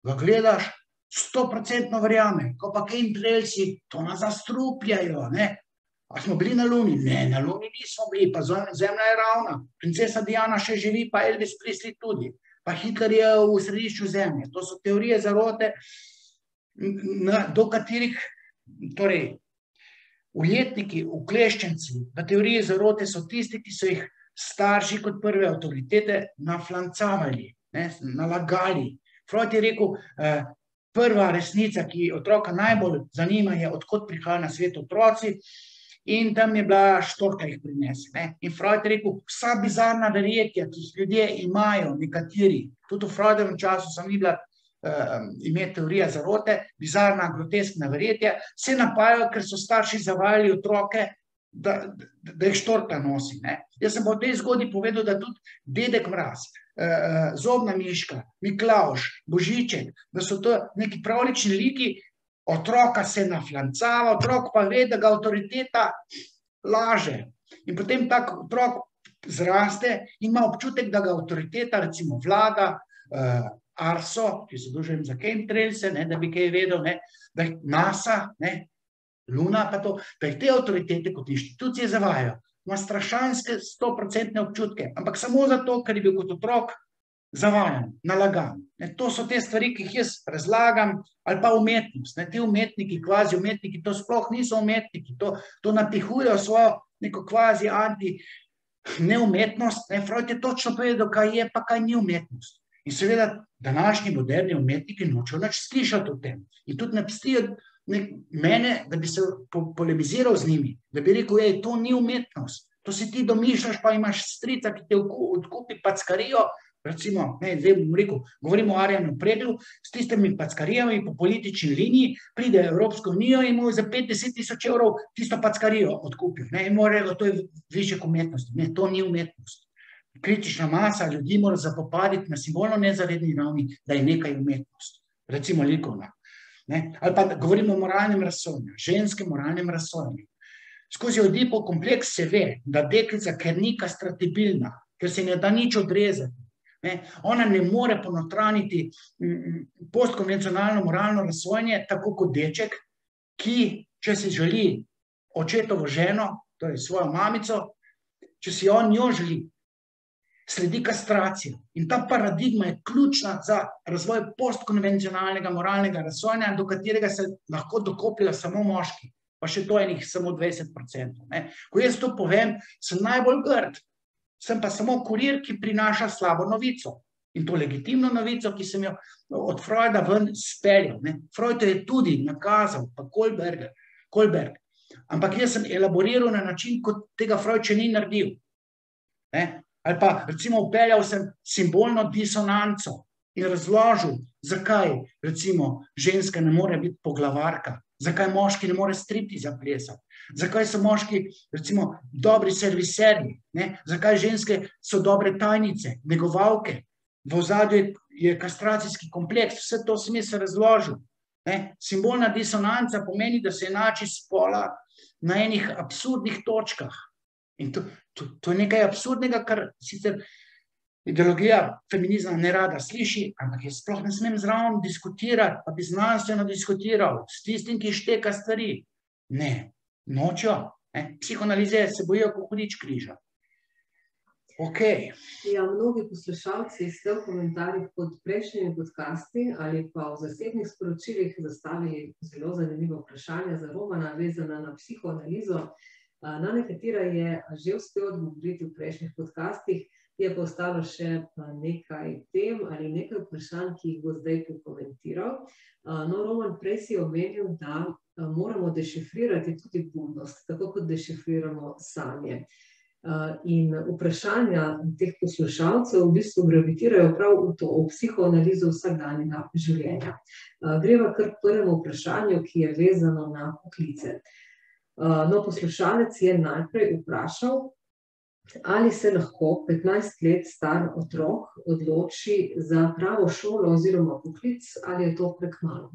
ga gledaš, 100% verjame, ko pa chemtrailsi, to nas zastrupljajo, ne. A smo bili na Luni? Ne, na Luni nismo bili, pa zemlja je ravna, princesa Diana še živi, pa Elvis Presley tudi, pa Hitler je v središču zemlje. To so teorije zarote, do katerih, torej, ujetniki, ukleščenci v teoriji zarote so tisti, ki so jih starši kot prve avtoritete naflancavali, ne, nalagali. Freud je rekel, prva resnica, ki otroka najbolj zanima, je, odkot prihajajo na svet otroci, in tam je bila štorka jih prinese. Ne. In Freud je rekel, vsa bizarna verjetja, ki jih ljudje imajo, nekateri, tudi v Freudovem času sem videla ime teorija zarote, bizarna, groteskna verjetja, se napajajo, ker so starši zavajali otroke, da jih štorka nosi. Ne. Jaz sem pa v tej zgodbi povedal, da tudi Dedek Mraz, Zobna miška, Miklavž, Božiček, da so to neki pravlični liki, otroka se naflancava, otrok pa ve, da ga avtoriteta laže. In potem tak otrok zraste in ima občutek, da ga avtoriteta, recimo vlada, Arso, ki se zadužujem za chemtrailse, da bi kaj vedel, ne, da jih NASA, ne, Luna pa to, da jih te avtoritete kot inštitucije zavajajo. Ima strašanske 100% občutke, ampak samo zato, ker je bil kot otrok zavajan, nalagan. To so te stvari, ki jih jaz razlagam, ali pa umetnost. Ti umetniki, kvazi umetniki, to sploh niso umetniki, to napihujejo svojo neko kvazi anti-neumetnost. Freud je točno povedal, kaj je, pa kaj ni umetnost. In seveda, današnji moderni umetniki nočejo nič slišati o tem. In tudi ne pstijo mene, da bi se polemiziral z njimi, da bi rekel, to ni umetnost, to si ti domišljaš, pa imaš strica, ki te odkupi packarijo, recimo, zdaj bom rekel, govorimo o Arjanu Preglu, s tistimi packarijami po politični liniji, pride Evropsko unijo in mu za 50 tisoč evrov tisto packarijo odkupil. In mora reči, to je višek umetnosti. Ne, to ni umetnost. Kritična masa ljudi mora zapopaditi na simbolno nezavedni ravni, da je nekaj umetnost. Recimo likovna. Ali pa govorimo o moralnem razsojanju, ženskem moralnem razsojanju. Skozi Oedipov kompleks se ve, da deklica, ker ni kastratibilna, ker se ne da nič odrezati, ona ne more ponotraniti postkonvencionalno moralno razsojanje, tako kot deček, ki, če si želi očetovo ženo, torej svojo mamico, če si on njo želi, sledi kastracija. In ta paradigma je ključna za razvoj postkonvencionalnega moralnega razsojanja, do katerega se lahko dokopljajo samo moški, pa še to enih samo 20%. Ko jaz to povem, sem najbolj grd. Sem pa samo kurir, ki prinaša slabo novico. In to legitimno novico, ki sem jo od Freuda ven speljal. Freud je tudi nakazal, pa Kohlberg. Ampak jaz sem elaboriral na način, kot tega Freud še ni naredil. Ali pa recimo upeljal sem simbolno disonanco in razložil, zakaj recimo ženska ne more biti poglavarka, zakaj moški ne more striptiza plesati, zakaj so moški recimo dobri serviserji, zakaj ženske so dobre tajnice, negovalke, v ozadju je kastracijski kompleks, vse to sem jaz razložil. Simbolna disonanca pomeni, da se enači spola na enih absurdnih točkah. In to je nekaj absurdnega, kar sicer ideologija feminizma ne rada sliši, ampak jaz sploh ne smem zraven diskutirati, pa bi znanstveno diskutiral s tistim, ki šteka stvari. Ne, nočejo. Psihoanalize se bojijo kot hudič križa. Okay. Ja, mnogi poslušalci ste v komentarjih pod prejšnjimi podcasti ali pa v zasebnih sporočilih zastavili zelo zanimivo vprašanje za Romana, vezana na psihoanalizo. Na nekatera je že uspel odgovoriti v prejšnjih podcastih, je pa ostalo še nekaj tem ali nekaj vprašanj, ki jih bo zdaj pokomentiral. No, Roman, prej si omenil, da moramo dešifrirati tudi budnost, tako kot dešifriramo sanje. In vprašanja teh poslušalcev v bistvu gravitirajo prav v to, v psihoanalizo vsakdanjega življenja. Greva kar k prvemu vprašanju, ki je vezano na poklice. No, poslušalec je najprej vprašal, ali se lahko 15 let star otrok odloči za pravo šolo oziroma poklic, ali je to prekmalu?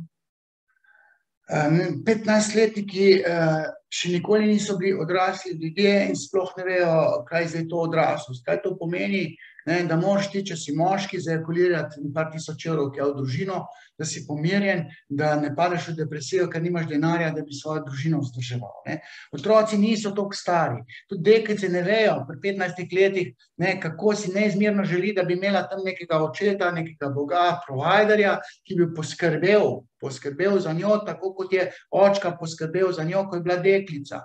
15-letniki še nikoli niso bili odrasli ljudje in sploh ne vejo, kaj zdaj to odraslost. Kaj to pomeni, da moraš ti, če si moški, zajakulirati par tisoč evrov v družino, da si pomirjen, da ne padeš v depresijo, ker nimaš denarja, da bi svojo družino vzdrževal. Otroci niso toliko stari. Tudi deklice ne vejo pri 15 letih, kako si neizmerno želi, da bi imela tam nekega očeta, nekega boga, providerja, ki bi poskrbel za njo, tako kot je očka poskrbel za njo, ko je bila deklica.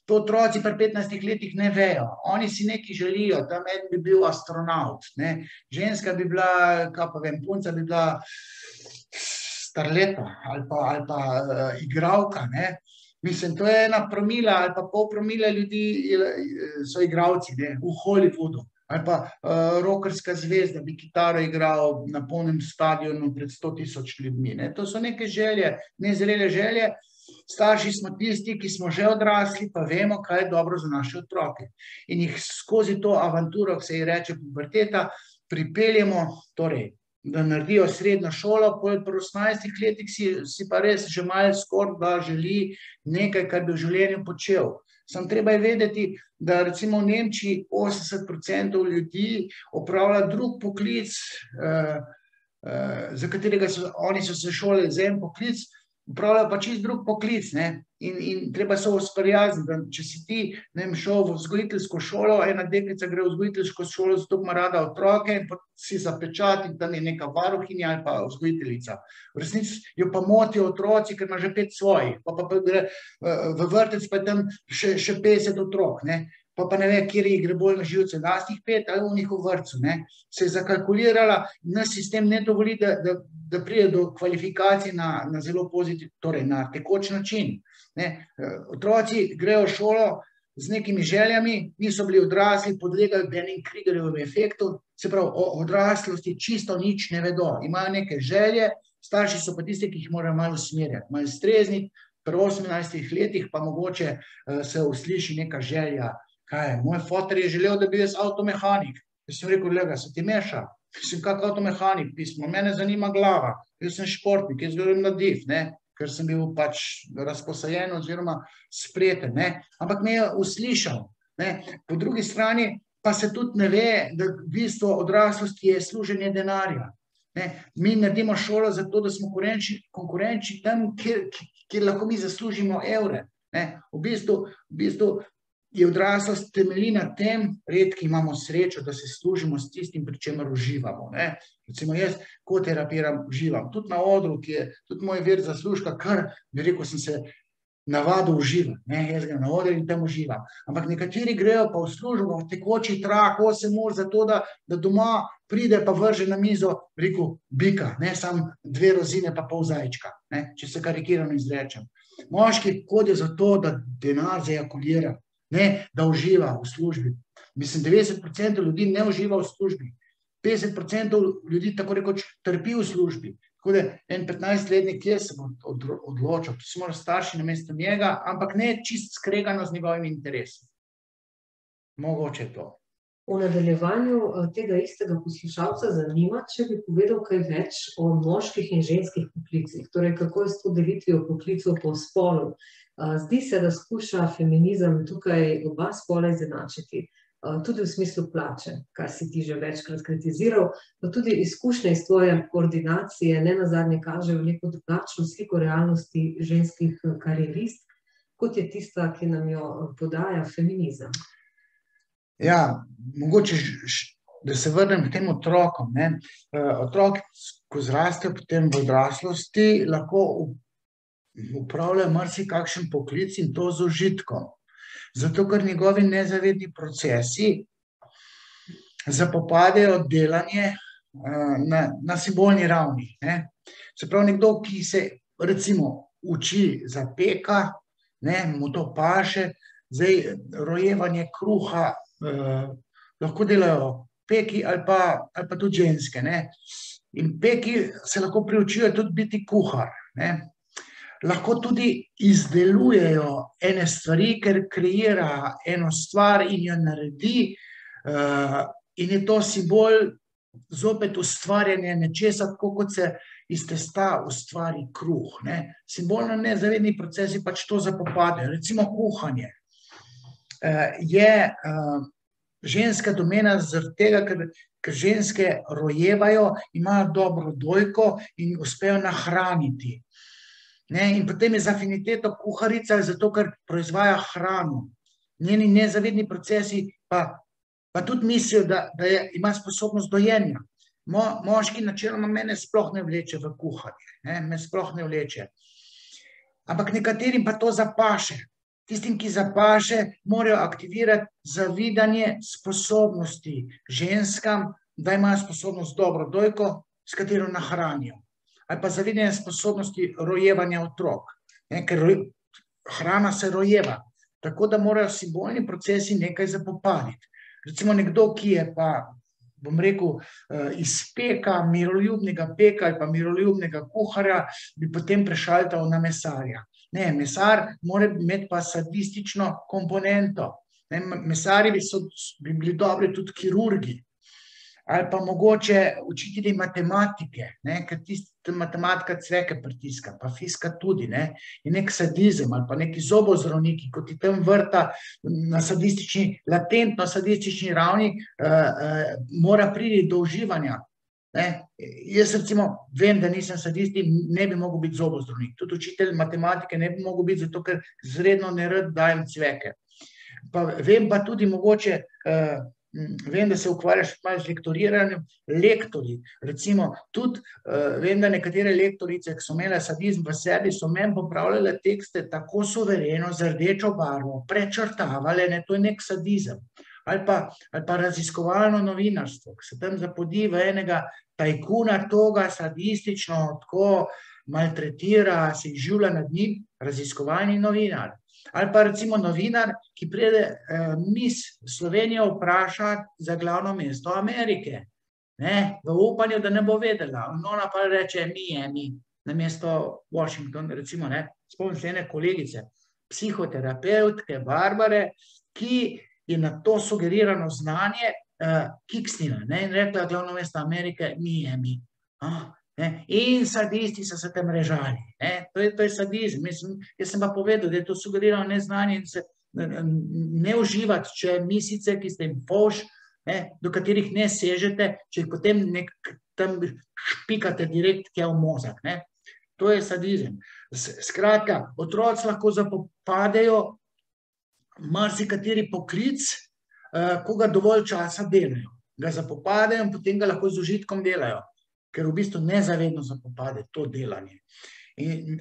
To otroci pri 15 letih ne vejo. Oni si nekaj želijo, tam eden bi bil astronaut, ženska bi bila, kaj pa vem, punca bi bila starleta ali pa igralka. Mislim, to je 1 promila ali pa pol promila ljudi so igralci v Hollywoodu. Ali pa rockerska zvezda bi kitaro igral na polnem stadionu pred 100.000 ljudmi. To so neke želje, nezrele želje. Starši smo tisti, ki smo že odrasli, pa vemo, kaj je dobro za naše otroke. In jih skozi to avanturo, ki se ji reče puberteta, pripeljemo, torej, da naredijo srednjo šolo, po 18 letih si pa res že malo skoraj, da želi nekaj, kar bi v življenju počel. Sam treba je vedeti, da recimo v Nemčiji 80% ljudi opravlja drug poklic, za katerega oni so se šolali za en poklic, upravljajo pa čist drug poklic, in treba se usprijazniti, da če si ti šel v vzgojiteljsko šolo, ena deklica gre v vzgojiteljsko šolo, zato ima rada otroke in si zapečati, in tam je neka varuhinja ali pa vzgojiteljica. V resnici jo pa motijo otroci, ker ima že 5 svojih, pa gre v vrtec, pa je tam še 50 otrok, pa ne ve, kjer ji gre bolj na živce, lastnih 5 ali v njihov vrtcu. Se je zakalkulirala, naš sistem ne dovoli, da pride do kvalifikacij na zelo pozitiv, torej na tekoč način. Otroci grejo v šolo z nekimi željami, niso bili odrasli, podlegajo Dunning-Krugerjevemu efektu, se pravi, o odraslosti čisto nič ne vedo. Imajo neke želje, starši so pa tisti, ki jih morajo malo usmerjati, malo strezniti, pri 18 letih pa mogoče se usliši neka želja. Kaj je? Moj foter je želel, da bi jaz avtomehanik. Jaz sem rekel, lega, se ti meša? Sem kak avtomehanik, pismo, mene zanima glava, jaz sem športnik, jaz grem na div, ker sem bil pač razposajen oziroma spreten, ampak me je uslišal. Po drugi strani pa se tudi ne ve, da v bistvu odraslosti je služenje denarja. Mi naredimo šolo zato, da smo konkurenčni tam, kjer lahko mi zaslužimo evre. V bistvu je odraslost temelji na tem, redki imamo srečo, da se služimo s tistim, pri čemer uživamo. Recimo jaz, ko terapiram, uživam. Tudi na odru, ki je tudi moj vir zaslužka, kar, bi rekel, sem se navadil uživati. Jaz grem na oder in tam uživam. Ampak nekateri grejo pa v službo, v tekoči trak, 8 ur, zato da doma pride pa vrže na mizo, rekel, bika, samo 2 rozine pa pol zajčka, če se karikirano izrečem. Moški hodijo zato, da denar zajakulira, da uživa v službi. Mislim, 90% ljudi ne uživa v službi. 50% ljudi tako rekoč trpi v službi. Tako da en 15-letnik, kje se bo odločil, to se mora starši namesto njega, ampak ne čist skregano z njegovimi interesi. Mogoče to. V nadaljevanju tega istega poslušalca zanima, če bi povedal kaj več o moških in ženskih poklicih, torej kako je s to delitvijo poklicov po spolu. Zdi se, da skuša feminizem tukaj oba spola izenačiti, tudi v smislu plače, kar si ti že večkrat kritiziral, pa tudi izkušnje iz tvoje koordinacije nenazadnje kažejo neko drugačno sliko realnosti ženskih karieristk, kot je tista, ki nam jo podaja feminizem. Ja, mogoče, da se vrnem k tem otrokom. Otroci, ko zrastejo potem v odraslosti, lahko upravljajo marsikakšen poklic in to z užitkom. Zato, ker njegovi nezavedni procesi zapopadejo delanje na simbolni ravni. Se pravi, nekdo, ki se recimo uči za peka, mu to paše, zdaj rojevanje kruha, lahko delajo peki ali pa tudi ženske. In peki se lahko priučijo tudi biti kuhar. Lahko tudi izdelujejo ene stvari, ker kreira eno stvar in jo naredi, in je to simbol zopet ustvarjanje nečesa, tako kot se iz testa ustvari kruh. Simbolno nezavedni procesi pač to zapopadejo. Recimo kuhanje je ženska domena zaradi tega, ker ženske rojevajo, imajo dobro dojko in uspejo nahraniti. In potem je z afiniteto kuharica, zato ker proizvaja hrano. Njeni nezavedni procesi pa tudi mislijo, da ima sposobnost dojenja. Moški načeloma mene sploh ne vleče v kuhanje, me sploh ne vleče. Ampak nekaterim pa to zapaše. Tistim, ki zapaše, morajo aktivirati zavidanje sposobnosti ženskam, da imajo sposobnost dobro dojko, s katero nahranijo. Ali pa zavidanje sposobnosti rojevanja otrok, ker hrana se rojeva. Tako da morajo simbolni procesi nekaj zapopaditi. Recimo nekdo, ki je pa, bom rekel, iz peka, miroljubnega peka ali pa miroljubnega kuharja, bi potem prešaltal na mesarja. Ne, mesar mora imeti pa sadistično komponento. Mesarji bi bili dobri tudi kirurgi. Ali pa mogoče učitelji matematike, ker tista matematika cveke pritiska, pa fiska tudi. In nek sadizem ali pa neki zobozdravniki, ko ti tam vrta na latentno sadistični ravni, mora priti do uživanja. Jaz recimo vem, da nisem sadist in ne bi mogel biti zobozdravnik. Tudi učitelj matematike ne bi mogel biti, zato ker zredno nerad dajem cveke. Vem pa tudi mogoče, vem, da se ukvarjaš malo z lektoriranjem, lektorji. Recimo tudi vem, da nekatere lektorice, ki so imele sadizem v sebi, so meni popravljale tekste tako suvereno, z rdečo barvo, prečrtavale, to je nek sadizem. Ali pa raziskovalno novinarstvo, ki se tam zapodi v enega tajkuna toga sadistično, tako maltretira, se izživlja nad njim, raziskovalni novinar. Ali pa recimo novinar, ki pride Miss Slovenijo vprašati za glavno mesto Amerike. V upanju, da ne bo vedela. Ona pa reče Miami, na mesto Washington, recimo. Spomnim se ene kolegice, psihoterapevtke Barbare, ki je na to sugerirano znanje kiksnila in rekla glavno mesto Amerike Miami. In sadisti so se tam režali. To je sadizem. Jaz sem pa povedal, da je to sugerirano neznanje in se ne uživati, če misice, ki ste jim polž, do katerih ne sežete, če potem tam špikate direkt tja v mozak. To je sadizem. Skratka, otroci lahko zapopadejo marsikateri poklic, ko ga dovolj časa delajo. Ga zapopadejo in potem ga lahko z užitkom delajo, ker v bistvu nezavedno zapopade to delanje. In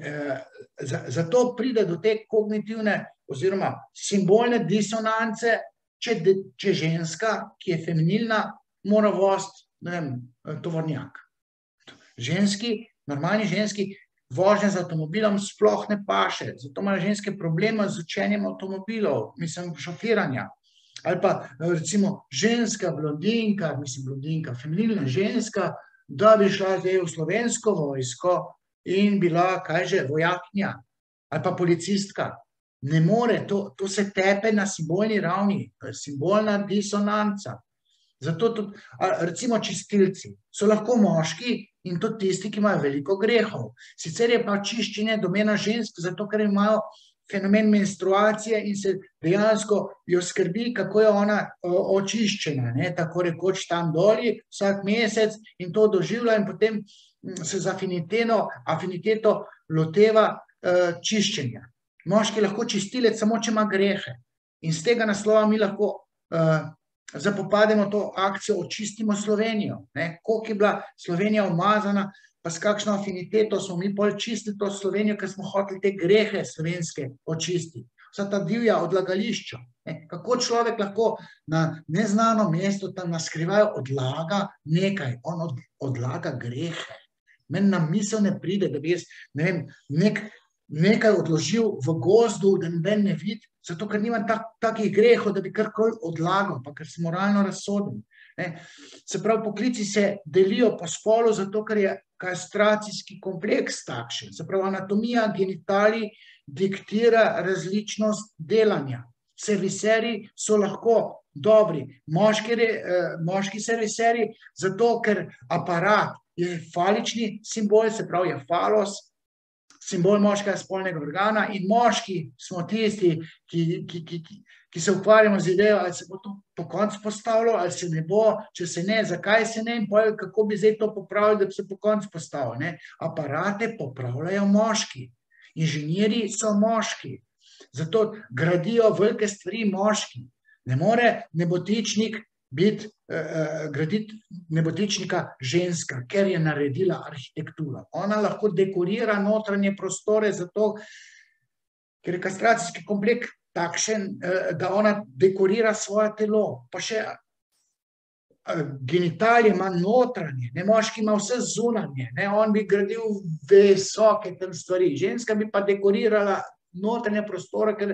zato pride do te kognitivne oziroma simbolne disonance, če ženska, ki je feminilna, mora voziti, tovornjak. Normalni ženski vožnja z avtomobilom sploh ne paše, zato imajo ženske probleme z učenjem avtomobilov, šofiranja. Ali pa recimo ženska blondinka, feminilna ženska, da bi šla zdaj v Slovensko vojsko in bila, vojaknja ali pa policistka. Ne more, to se tepe na simbolni ravni, simbolna disonanca. Zato tudi, recimo čistilci, so lahko moški in tudi tisti, ki imajo veliko grehov. Sicer je pa čiščenje domena žensk, zato ker imajo fenomen menstruacije in se dejansko jo skrbi, kako je ona očiščena, ne, tako rekoč tam doli vsak mesec in to doživlja in potem se z afiniteto loteva čiščenja. Moški lahko čistilec samo, če ima grehe. In z tega naslova mi lahko zapopademo to akcijo Očistimo Slovenijo. Koliko je bila Slovenija umazana, pa s kakšno afiniteto smo mi pol čistili to Slovenijo, ker smo hoteli te grehe slovenske očistiti. Vsa ta divja odlagališča. Kako človek lahko na neznano mesto tam naskrivaj odlaga nekaj, on odlaga grehe. Meni na misel ne pride, da bi jaz, ne vem, nekaj odložil v gozdu, da noben ne vidi, zato ker nimam takih grehov, da bi karkoli odlagal, pa ker sem moralno razsoden. Se pravi, poklici se delijo po spolu, zato ker je kastracijski kompleks takšen. Se pravi, anatomija genitalij diktira različnost delanja. Serviserji so lahko dobri, moški serviserji, zato ker aparat je falični simbol, se pravi, je falos, simbol moškega spolnega organa in moški smo tisti, ki se ukvarjamo z idejo, ali se bo to po koncu postavilo, ali se ne bo, če se ne, zakaj se ne in kako bi zdaj to popravili, da bi se po koncu postavilo. Aparate popravljajo moški, inženirji so moški, zato gradijo velike stvari moški. Ne more nebotičnik graditi nebotičnika ženska, ker je naredila arhitekturo. Ona lahko dekorira notranje prostore zato, ker je kastracijski kompleks takšen, da ona dekorira svoje telo. Pa še genitalije ima notranje, moški ima vse zunanje, on bi gradil visoke tam stvari, ženska bi pa dekorirala notranje prostore, ker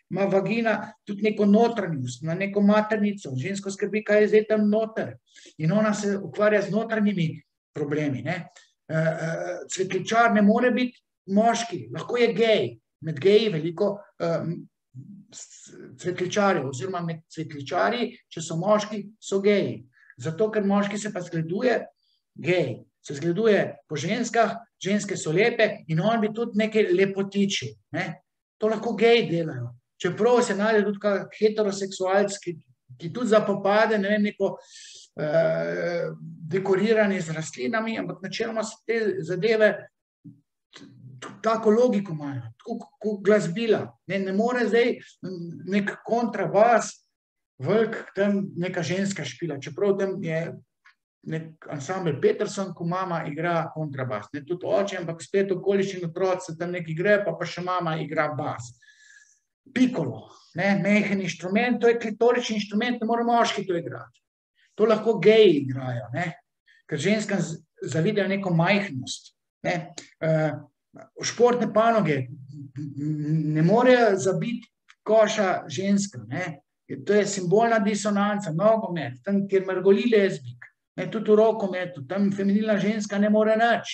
ima vagina tudi neko notranjost, na neko maternico, žensko skrbi, kaj je zdaj tam noter in ona se ukvarja z notranjimi problemi. Cvetličar ne more biti moški, lahko je gej, med geji veliko cvetličarjev oziroma med cvetličarji, če so moški, so geji, zato ker moški se pa zgleduje gej, se zgleduje po ženskah, ženske so lepe in on bi tudi nekaj lepotiči, to lahko geji delajo. Čeprav se najde tudi heteroseksualc, ki tudi zapopade, ne vem, neko dekoriranje z rastlinami, ampak načeloma se te zadeve tako logiko imajo, tako kot glasbila. Ne more zdaj nek kontrabas, velik tam neka ženska špila, čeprav tam je nek ansambel Peterson, ko mama igra kontrabas. Ne tudi oče, ampak spet okolični otroci se tam neki igrajo, pa še mama igra bas. Pikolo, mehen inštrument, to je klitorični inštrument, ne more moški to igrati. To lahko geji igrajo, ker ženskam zavidajo neko majhnost. Športne panoge ne morejo zabiti koša ženska, to je simbolna disonanca, nogomet, tam, kjer mrgoli lezbik. Tudi v rokometu, tam feminilna ženska ne more nič.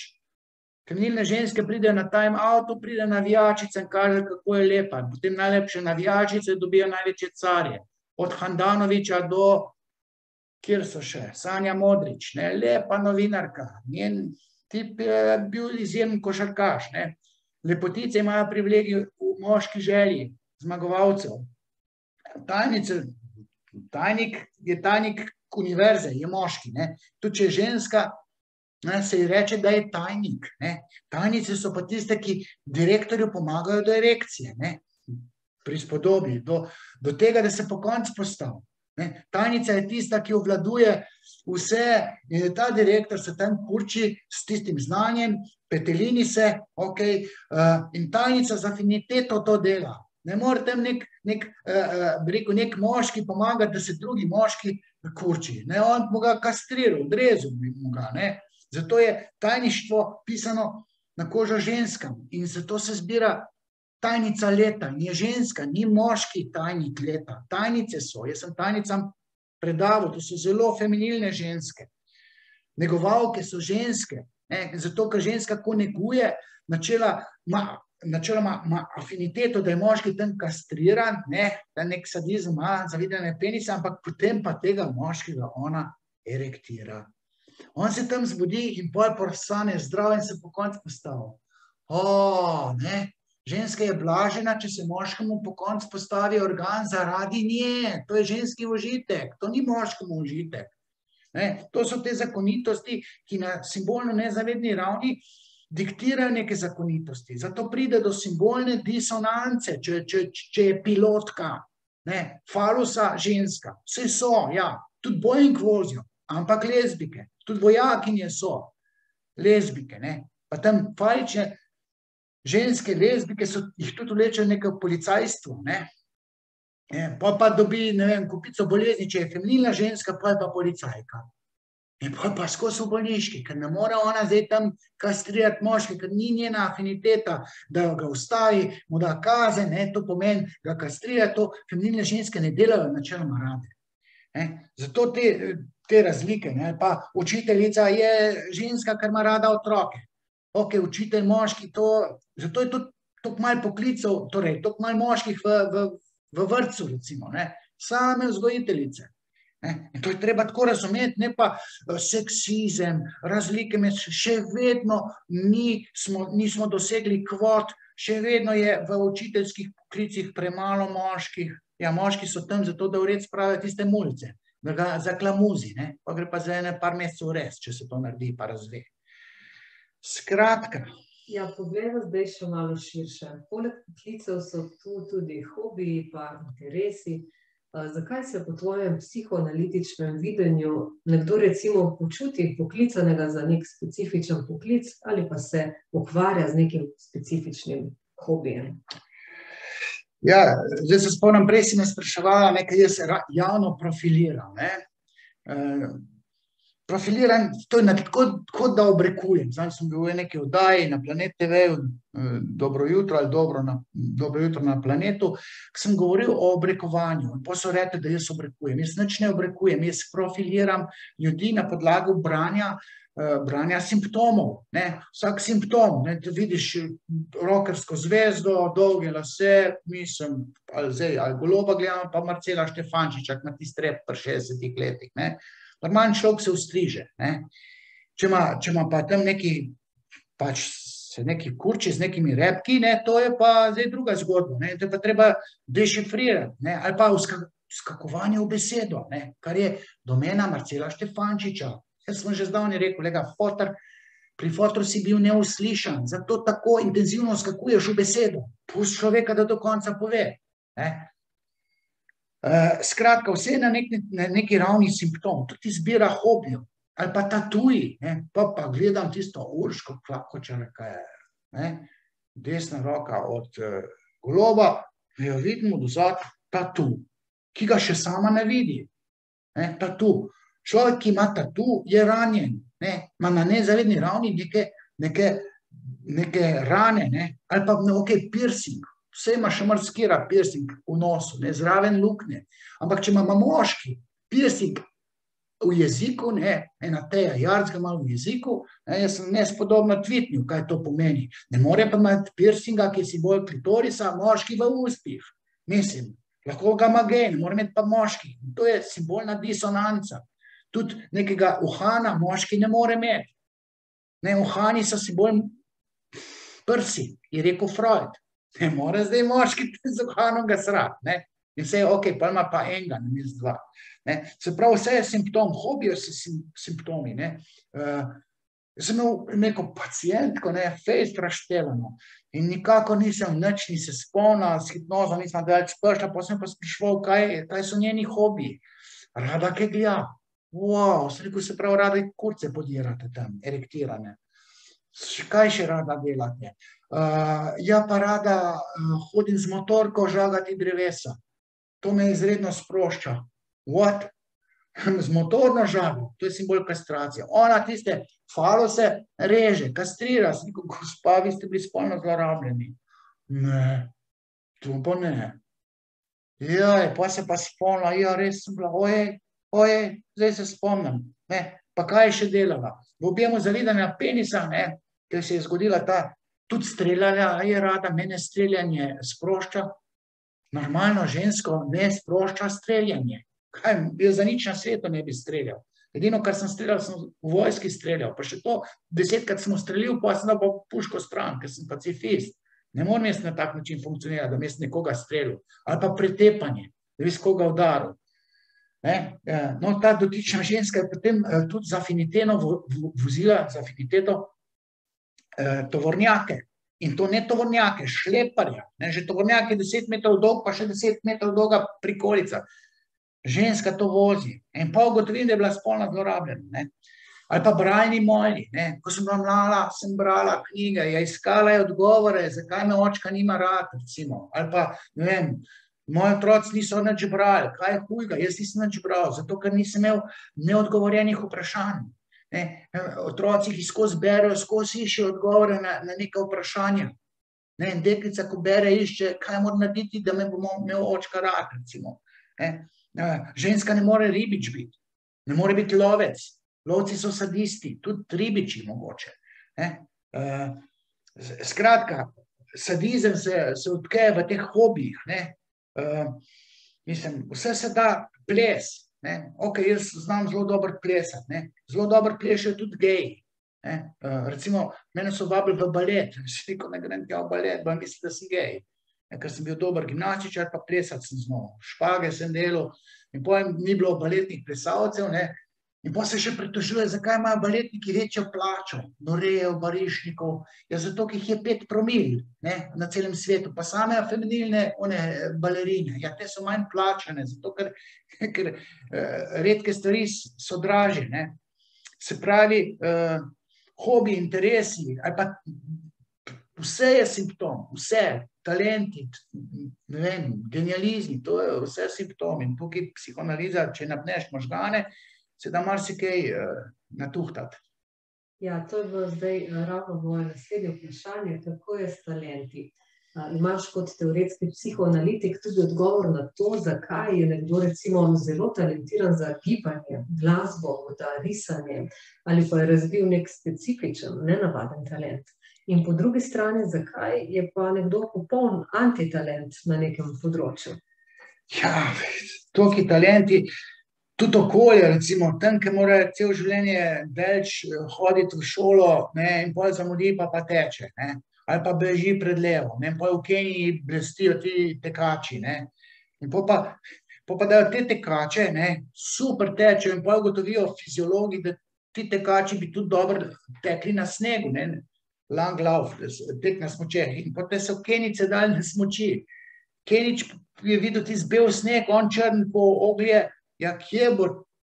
Feminilne ženske pridejo na time outu, pride navijačica in kaže, kako je lepa. Potem najlepše navijačice dobijo največje carje. Od Handanoviča do, kjer so še, Sanja Modrić, lepa novinarka. Njen tip je bil izjemen košarkaš. Lepotice imajo privilegij v moški želji, zmagovalcev. Tajnik je tajnik univerze, je moški. Tudi če je ženska, se ji reče, da je tajnik. Tajnice so pa tiste, ki direktorju pomagajo do erekcije, pri spodobi, do tega, da se po koncu postavi. Tajnica je tista, ki obvladuje vse in ta direktor se tam kurči s tistim znanjem, petelini se, in tajnica z afiniteto to dela. Ne more tam nek moški pomagati, da se drugi moški kurči. On mu ga kastriral, odrezal bi mu ga. Zato je tajništvo pisano na kožo ženskam in zato se zbira tajnica leta. Ni ženska, ni moški tajnik leta. Tajnice so, jaz sem tajnicam predaval, to so zelo feminilne ženske. Negovalke so ženske, zato ker ženska ko neguje, načela ima načeloma ima afiniteto, da je moški tam kastriran, da nek sadizem ima, zavidanje penisa, ampak potem pa tega moškega ona erektira. On se tam zbudi in pol porastane zdrav in se po koncu postavi. Ženska je blažena, če se moškemu po koncu postavi organ zaradi nje. To je ženski užitek, to ni moškemu užitek. To so te zakonitosti, ki na simbolno nezavedni ravni diktirajo neke zakonitosti. Zato pride do simbolne disonance, če je pilotka, falusa ženska. Vse so, ja, tudi Boeing vozijo, ampak lezbike. Tudi vojakinje so lezbike. Pa tam falične ženske lezbike jih tudi vlečejo neko policajstvo. Pa dobi, ne vem, kupico bolezni, če je feminilna ženska, pa je pa policajka. In pa skozi v bolniški, ker ne more ona zdaj tam kastrirati moški, ker ni njena afiniteta, da ga ustavi, mu da kazen, to pomeni, da kastrira, to feminilne ženske ne delajo načeloma rade. Zato te razlike, pa učiteljica je ženska, ker ima rada otroke. Ok, učitelj moški, zato je tudi toliko malo poklicev, torej toliko malo moških v vrtcu, recimo, same vzgojiteljice. In to je treba tako razumeti, ne pa seksizem, razlike med, še vedno nismo dosegli kvot, še vedno je v učiteljskih poklicih premalo moških. Ja, moški so tam zato, da v red spravijo tiste mulce, da ga zaklamuzi, pa gre pa za ene par mesecev res, če se to naredi, pa razve. Skratka. Ja, poglejmo zdaj še malo širše. Poleg poklicev so tu tudi hobiji pa interesi. Zakaj se po tvojem psihoanalitičnem videnju nekdo recimo počuti poklicanega za nek specifičen poklic ali pa se ukvarja z nekim specifičnim hobijem? Ja, zdaj se spomnim, prej si me spraševala, kaj jaz javno profiliram. Profiliran, to je kot da obrekujem. Zdaj sem bil v neki oddaji na Planet TV, Dobro jutro ali Dobro jutro na planetu, ko sem govoril o obrekovanju. In potem so rekli, da jaz obrekujem. Jaz nič ne obrekujem, jaz profiliram ljudi na podlagi branja simptomov. Vsak simptom, vidiš rokersko zvezdo, dolge lase, mislim, ali Goloba gledam, pa Marcela Štefančiča, na tisti rep pri 60 letih. Normalno človek se ustriže. Če ima pa tam neki kurči z nekimi repki, to je pa zdaj druga zgodba. To je pa treba dešifrirati. Ali pa skakovanje v besedo, kar je domena Marcela Štefančiča. Jaz sem že zdavni rekel, pri fotru si bil neuslišan, zato tako intenzivno skakuješ v besedo. Pusti človeka, da do konca pove. Skratka, vse je na neki ravni simptom, tudi izbira hobijev, ali pa tatuji, pa gledam tisto Urško Klakočar, kaj je, desna roka od Goloba, jo vidim odzad tatu, ki ga še sama ne vidi. Tatu. Človek, ki ima tatu, je ranjen, ima na nezavedni ravni neke rane, ali pa piercing. Vse ima še marsikera piercing v nosu, zraven luknje. Ampak, če ima moški piercing v jeziku, ena Teja Jarc ga ima v jeziku, jaz sem nespodobno tvitnil, kaj to pomeni. Ne more pa imeti piercinga, ki si bolj klitorisa, moški v ustih. Mislim, lahko ga ima gej, ne more imeti pa moški. To je simbolna disonanca. Tudi nekega uhana moški ne more imeti. Uhani so simbol prsi, je rekel Freud. Ne more zdaj moški z uhanom ga srati. In vse je ok, pa ima pa enega, ne mis dva. Se pravi, vse je simptom, hobijo se simptomi. Jaz sem imel neko pacientko, fejst razštelano in nikako nisem nič, ni se spomnila, s hipnozo nisem več prišla, pa sem pa spraševal, kaj so njeni hobiji. Rada keglja. Wow, sem rekel, se pravi, rada kurce podirate tam, erektirane. Kaj še rada delate? Ja, pa rada hodim z motorko žagati drevesa. To me izredno sprošča. What? Z motorno žago, to je simbol kastracije. Ona tiste falose reže, kastrira. Sem rekel, gospa, vi ste bili spolno zlorabljeni. Ne, to pa ne. Jaj, pa se pa spomnila, ja, res sem bila, ojej, zdaj se spomnim. Pa kaj je še delala? V objemu zavidanja penisa, ker se je zgodila ta tudi streljala je rada, mene streljanje sprošča. Normalno žensko ne sprošča streljanje. Kaj, jaz za nič na svetu ne bi streljal. Edino, kar sem streljal, sem v vojski streljal. Pa še to, 10krat sem ustrelil, pa sem dal pa puško stran, ker sem pacifist. Ne morem jaz na tak način funkcionirati, da bi jaz nekoga streljal. Ali pa pretepanje, da bi s koga udaril. No, ta dotična ženska je potem tudi za afiniteno vozila, za afiniteto, tovornjake. In to ne tovornjake, šleparja. Že tovornjak je 10 metrov dolg, pa še 10 metrov dolga prikolica. Ženska to vozi. In pa ugotovim, da je bila spolno zlorabljena. Ali pa bralni molji. Ko sem bila mlada, sem brala knjige, je iskala je odgovore, zakaj me očka nima rad, recimo. Ali pa, ne vem, moji otroci niso nič brali, kaj je hujga, jaz nisem nič bral, zato ker nisem imel neodgovorjenih vprašanj. Otroci jih skozi berejo, skozi iščejo odgovore na neka vprašanja. Deklica, ko bere, išče, kaj mora narediti, da me bo imel očka rad, recimo. Ženska ne more ribič biti, ne more biti lovec. Lovci so sadisti, tudi ribiči mogoče. Skratka, sadizem se odkje v teh hobijih. Mislim, vse se da ples. Ok, jaz znam zelo dobro plesati. Zelo dobro plešajo tudi geji. Recimo, mene so vabili v balet. Si rekel, ne grem tja v balet, ba mislim, da sem gej. Ker sem bil dober gimnastičar, pa plesati sem znal. Špage sem delal in potem ni bilo baletnih plesalcev. In potem se še pritožuje, zakaj imajo baletniki večjo plačo, Norejev, Barišnikov, zato, ker jih je 5 promil na celem svetu, pa same feminilne balerine, te so manj plačane, zato, ker redke stvari so dražje. Se pravi, hobi, interesi, ali pa vse je simptom, vse, talenti, ne vem, genializmi, to je vse simptom. In tukaj psihoanaliza, če napneš možgane, se da marsikaj natuhtati. Ja, to je bilo zdaj ravno moje naslednje vprašanje, kako je s talenti. Imaš kot teoretski psihoanalitik tudi odgovor na to, zakaj je nekdo recimo zelo talentiran za gibanje, glasbo, risanje, ali pa je razvil nek specifičen, nenavaden talent. In po drugi strani, zakaj je pa nekdo popoln antitalent na nekem področju? Ja, toki talenti, tudi okolje, recimo, tam, ki mora cel življenje več hoditi v šolo in potem zamudi pa teče, ali pa beži pred levo, in potem v Keniji blestijo ti tekači. In potem pa dajo te tekače, super tečejo in potem ugotovijo fiziologi, da ti tekači bi tudi dobro tekli na snegu, long lauf, tek na smučeh. In potem se v Kenice dali na smuči. Kenič je videl tisti bel sneg, on črn po oglje. Ja, kje bo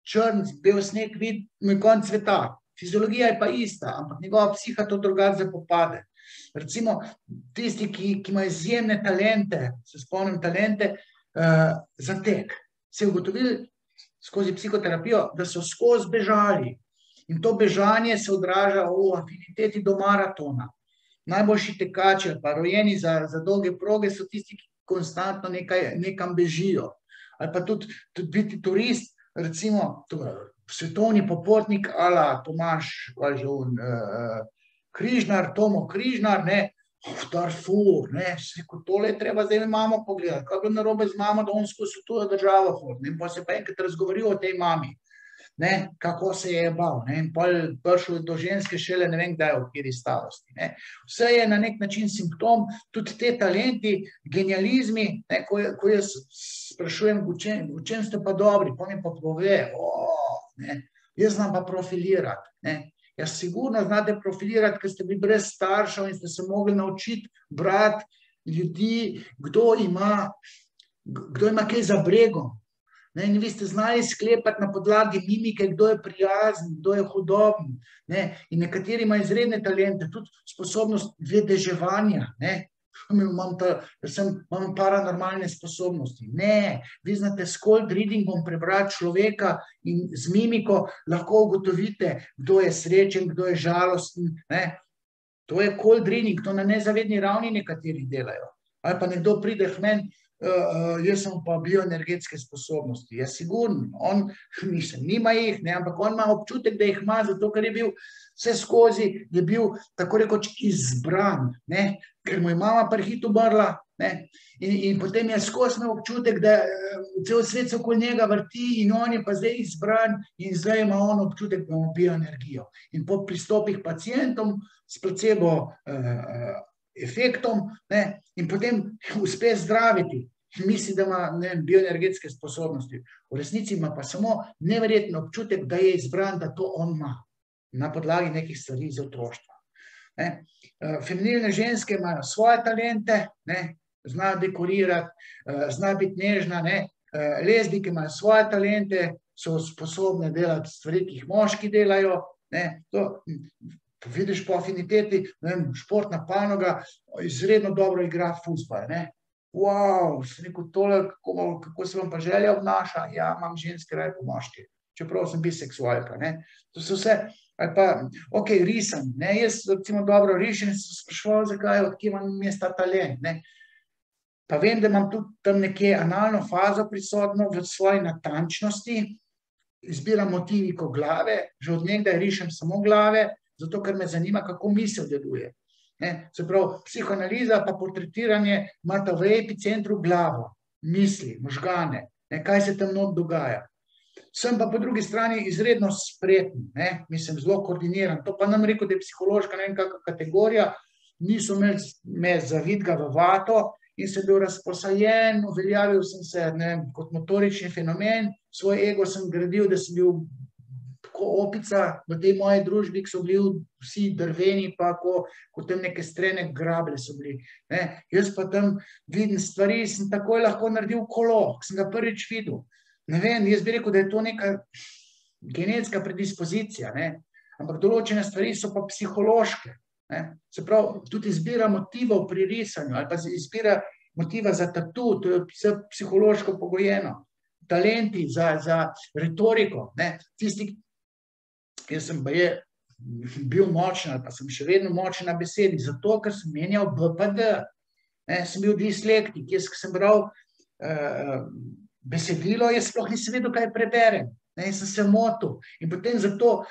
črn bel sneg vid, moj konc sveta. Fiziologija je pa ista, ampak njegova psiha to drugače popade. Recimo, tisti, ki imajo izjemne talente, se spomnim talente, za tek, se je ugotovili skozi psihoterapijo, da so skozi bežali. In to bežanje se odraža v afiniteti do maratona. Najboljši tekači, pa rojeni za dolge proge, so tisti, ki konstantno nekam bežijo. Ali pa tudi biti turist, recimo svetovni popotnik, ala Tomaž Križnar, Tomo Križnar, v Darfur, tole je treba zdaj mamo pogledati, kaj bi narobe z mamo, da on skozi tujo državo hodi. In pa se pa enkrat razgovorijo o tej mami. Kako se je bal, in potem prišel do ženske šele ne vem kdaj, v kateri starosti. Vse je na nek način simptom, tudi te talenti, genializmi, ko jaz sprašujem, v čem ste pa dobri, pa mi pa pove, jaz znam pa profilirati. Jaz sigurno znate profilirati, ker ste bili brez staršev in ste se mogli naučiti brati ljudi, kdo ima kaj za bregom. In vi ste znali sklepati na podlagi mimike, kdo je prijazen, kdo je hudoben. In nekateri imajo izredne talente, tudi sposobnost vedeževanja. Imam paranormalne sposobnosti. Ne, vi znate s cold readingom prebrati človeka in z mimiko lahko ugotovite, kdo je srečen, kdo je žalosten. To je cold reading, to na nezavedni ravni nekateri delajo. Ali pa nekdo pride k meni, jaz sem pa bioenergetske sposobnosti. Ja, sigurno, on, nima jih, ne, ampak on ima občutek, da jih ima, zato ker je bil vse skozi, je bil tako rekoč izbran, ne, ker mu je mama pri hitu umrla, ne, in potem je skozi imel občutek, da cel svet se okoli njega vrti in on je pa zdaj izbran in zdaj ima on občutek, da ima bioenergijo. In po pristopih pacientom s placebo efektom, ne, in potem uspe zdraviti, misli, da ima, ne vem, bioenergetske sposobnosti. V resnici ima pa samo neverjeten občutek, da je izbran, da to on ima, na podlagi nekih stvari iz otroštva. Ne. Feminilne ženske imajo svoje talente, ne, znajo dekorirati, znajo biti nežna, ne. Lezbijke imajo svoje talente, so sposobne delati stvari, ki jih moški delajo, ne. To vidiš po afiniteti, ne vem, športna panoga, izredno dobro igra fuzbal, ne. Wow, sem rekel tole, kako se vam pa želja obnaša? Ja, imam ženske raje po moški, čeprav sem biseksualka, ne. To so vse, ali pa, ok, risam, ne, jaz recimo dobro rišem, sem spraševal, zakaj, odkje imam ta talent, ne. Pa vem, da imam tudi tam nekje analno fazo prisotno v svoji natančnosti, izbiram motiviko glave, že od nekdaj rišem samo glave, zato ker me zanima, kako misel deluje. Ne, se pravi, psihoanaliza pa portretiranje imata v epicentru glavo, misli, možgane, ne, kaj se tam not dogaja. Sem pa po drugi strani izredno spreten, ne, mislim, zelo koordiniran. To pa nam rekel, da je psihološka, ne vem kakšna kategorija, niso imeli me zavidga v vato in sem bil razposajen, uveljavil sem se, ne vem, kot motorični fenomen, svoj ego sem gradil, da sem bil ko opica v tej moji družbi, ki so bili vsi drveni, pa ko tam neke strene grable so bili. Ne. Jaz pa tam vidim stvari, sem takoj lahko naredil kolo, ki sem ga prvič videl. Ne vem, jaz bi rekel, da je to neka genetska predispozicija, ne. Ampak določene stvari so pa psihološke. Ne. Se pravi, tudi izbira motivov pri risanju, ali pa izbira motiva za tatu, to je vse psihološko pogojeno. Talenti za retoriko, ne. Tisti, jaz sem bil močen, ali pa sem še vedno močen na besedi, zato, ker sem menjal BPD. Ne, sem bil dislektik, jaz sem bral besedilo, jaz sploh nisem vedel, kaj preberem. Ne, sem se motil. In potem zato,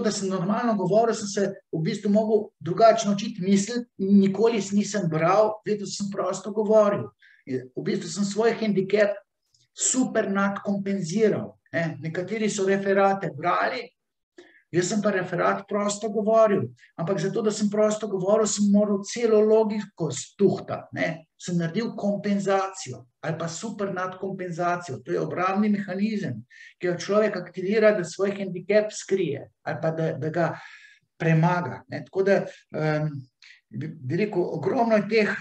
da sem normalno govoril, sem se v bistvu mogel drugače naučiti misliti, nikoli nisem bral, vedno sem prosto govoril. V bistvu sem svoj hendikep super nadkompenziral. Ne. Nekateri so referate brali, jaz sem pa referat prosto govoril, ampak zato, da sem prosto govoril, sem moral celo logiko stuhtati, ne. Sem naredil kompenzacijo ali pa super nadkompenzacijo. To je obrambni mehanizem, ki jo človek aktivira, da svoj hendikep skrije ali pa da ga premaga, ne. Tako da bi rekel, ogromno je teh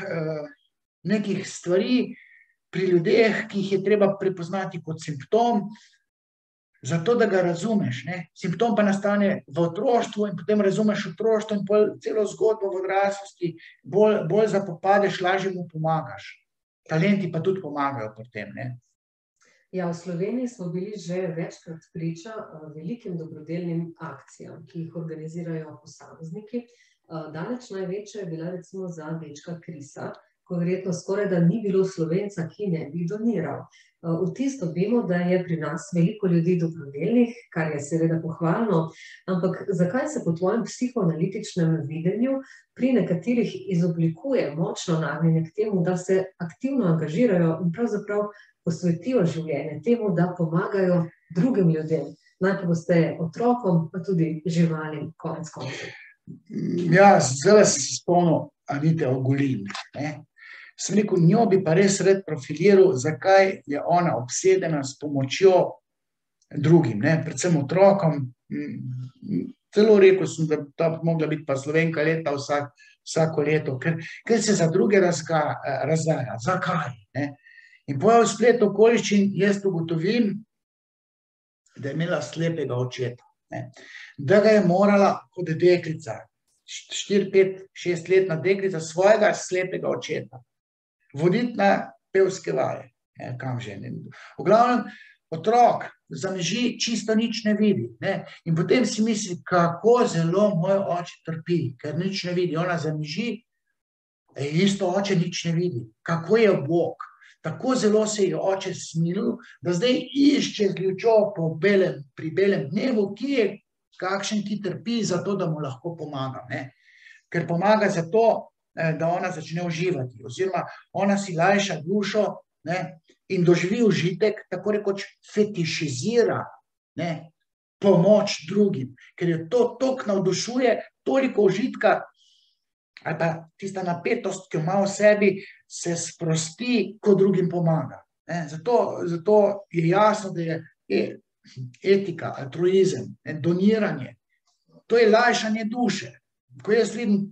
nekih stvari pri ljudeh, ki jih je treba prepoznati kot simptom, zato, da ga razumeš, ne. Simptom pa nastane v otroštvu in potem razumeš otroštvo in pol celo zgodbo v odraslosti, bolj zapopadeš, lažje mu pomagaš. Talenti pa tudi pomagajo pri tem, ne. Ja, v Sloveniji smo bili že večkrat priča velikim dobrodelnim akcijam, ki jih organizirajo posamezniki. Daleč največja je bila recimo za dečka Krisa, ko verjetno skoraj da ni bilo Slovenca, ki ne bi doniral. Vtis dobimo, da je pri nas veliko ljudi dobrodelnih, kar je seveda pohvalno, ampak zakaj se po tvojem psihoanalitičnem videnju pri nekaterih izoblikuje močno nagnjenje k temu, da se aktivno angažirajo in pravzaprav posvetijo življenje temu, da pomagajo drugim ljudem, najpogosteje otrokom, pa tudi živalim, konec koncev? Ja, zdaj sem se spomnil Anite Ogulin, ne. Sem rekel, njo bi pa res rad profiliral, zakaj je ona obsedena s pomočjo drugim, ne, predvsem otrokom. Celo rekel sem, da ta bi mogla biti pa Slovenka leta vsako leto, ker se za druge razdaja. Zakaj, ne? In potem v spletu okoliščin jaz ugotovim, da je imela slepega očeta, ne. Da ga je morala kot deklica, 4, 5, 6-letna deklica svojega slepega očeta voditi na pevske vaje, kam že. V glavnem, otrok zamiži, čisto nič ne vidi, ne. In potem si misli, kako zelo moj oče trpi, ker nič ne vidi. Ona zamiži, isto oče nič ne vidi. Kako je Bog? Tako zelo se je oče smilil, da zdaj išče z ljudjo pri belem dnevu, ki je kakšen, ki trpi za to, da mu lahko pomaga. Ne? Ker pomaga zato, da ona začne uživati, oziroma ona si lajša dušo, ne? In doživi užitek, tako rekoč fetišizira, ne? Pomoč drugim, ker je to toliko navdušuje, toliko užitka, ali pa tista napetost, ki jo ima v sebi, se sprosti, ko drugim pomaga. Zato je jasno, da je etika, altruizem, doniranje, to je lajšanje duše. Ko jaz vidim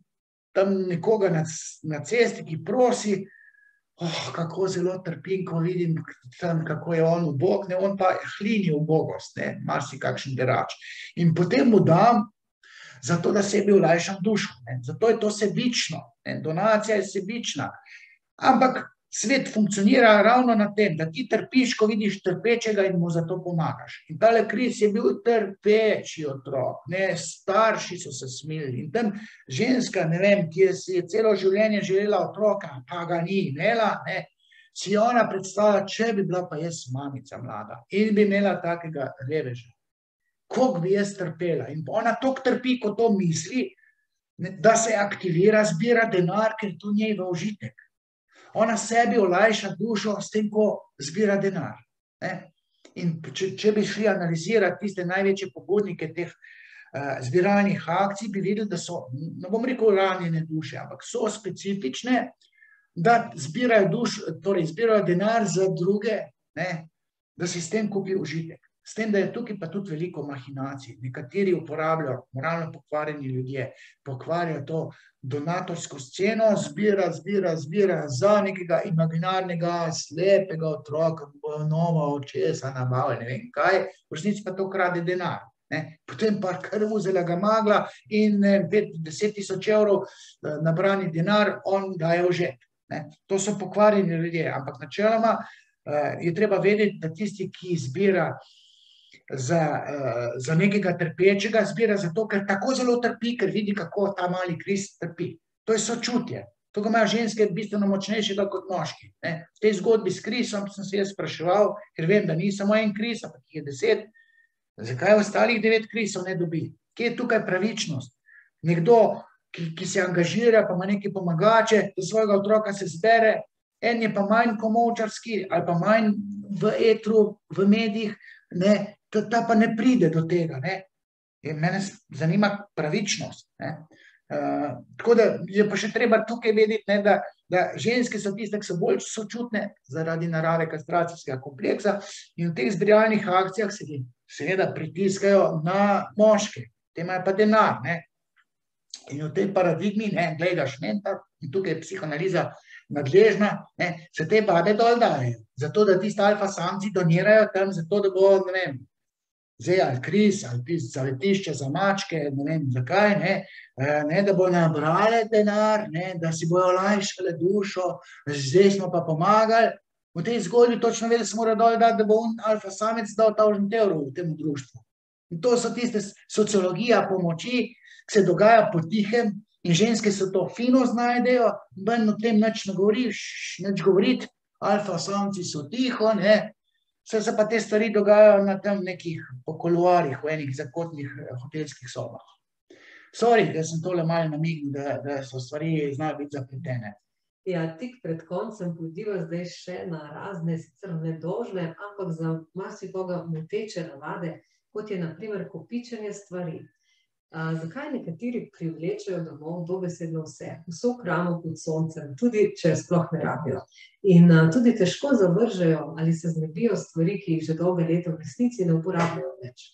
tam nekoga na cesti, ki prosi, kako zelo trpim, ko vidim tam, kako je on ubog, on pa hlini ubogost, marsi kakšen derač. In potem mu dam, zato da sebi olajšam dušo. Zato je to sebično. Donacija je sebična. Ampak svet funkcionira ravno na tem, da ti trpiš, ko vidiš trpečega in mu zato pomagaš. In tale Kris je bil trpeči otrok, starši so se smilili. In tam ženska, ne vem, ki je celo življenje želela otroka, pa ga ni imela, si ona predstavlja, če bi bila pa jaz mamica mlada in bi imela takega reveža. Koliko bi jaz trpela? In ona toliko trpi, ko to misli, da se aktivira, zbira denar, ker to njej v užitek. Ona sebi olajša dušo s tem, ko zbira denar. In če bi šli analizirati tiste največje pobudnike teh zbiralnih akcij, bi videli, da so, ne bom rekel ranjene duše, ampak so specifične, da zbirajo denar za druge, da si s tem kupi užitek. S tem, da je tukaj pa tudi veliko mahinacij. Nekateri uporabljajo, moralno pokvarjeni ljudje, pokvarjajo to donatorsko sceno, zbira za nekega imaginarnega, slepega otroka, bojo nova očesa nabavili, ne vem kaj, v resnici pa to krade denar. Potem pa kar vzela ga magla in 10.000 evrov nabrani denar, on daje v žep. To so pokvarjeni ljudje, ampak načeloma je treba vedeti, da tisti, ki zbira za nekega trpečega, zbira zato, ker tako zelo trpi, ker vidi, kako ta mali Kris trpi. To je sočutje. To ga imajo ženske bistveno močnejšega kot moški. V tej zgodbi s Krisom sem se jaz spraševal, ker vem, da ni samo en Kris, ampak jih je 10, zakaj ostalih 9 Krisov ne dobi? Kje je tukaj pravičnost? Nekdo, ki se angažira, pa ima neki pomagače, za svojega otroka se zbere, en je pa manj komovčarski, ali pa manj v etru, v medijih, ta pa ne pride do tega. Mene zanima pravičnost. Tako da je pa še treba tukaj vedeti, da ženske so tiste, ki so bolj sočutne zaradi narave kastracijskega kompleksa in v teh zbiralnih akcijah se seveda pritiskajo na moške. Te imajo pa denar. In v tej paradigmi, gledaš mentor, in tukaj je psihoanaliza nadležna, se te babe dol dajo. Zato, da tisti alfa samci donirajo tam, zato, da bo, ne vem, zdaj ali Kris, ali zavetišče za mačke, ne vem zakaj, da bo nabrale denar, da si bojo olajšale dušo, zdaj smo pa pomagali. V tej zgodbi točno ve, da se mora dol dati, da bo alfa samec dal 1000 evrov v tem društvu. In to so tiste sociologija pomoči, ki se dogaja potihem in ženske se to fino znajdejo, ben o tem nič ne govoriš, nič govoriti, alfa samci so tiho, vse se pa te stvari dogajajo na tem nekih pokoluarjih, v enih zakotnih hotelskih sobah. Sorry, da sem tole malo namignil, da so stvari znajo biti zapletene. Ja, tik pred koncem pojdiva zdaj še na razne, sicer nedožne, ampak za marsikoga moteče navade, kot je na primer kopičenje stvari. Zakaj nekateri privlečejo domov dobesedno vso kramo pod soncem, tudi če sploh ne rabijo. In tudi težko zavržejo ali se znebijo stvari, ki jih že dolga leta v resnici ne uporabljajo več.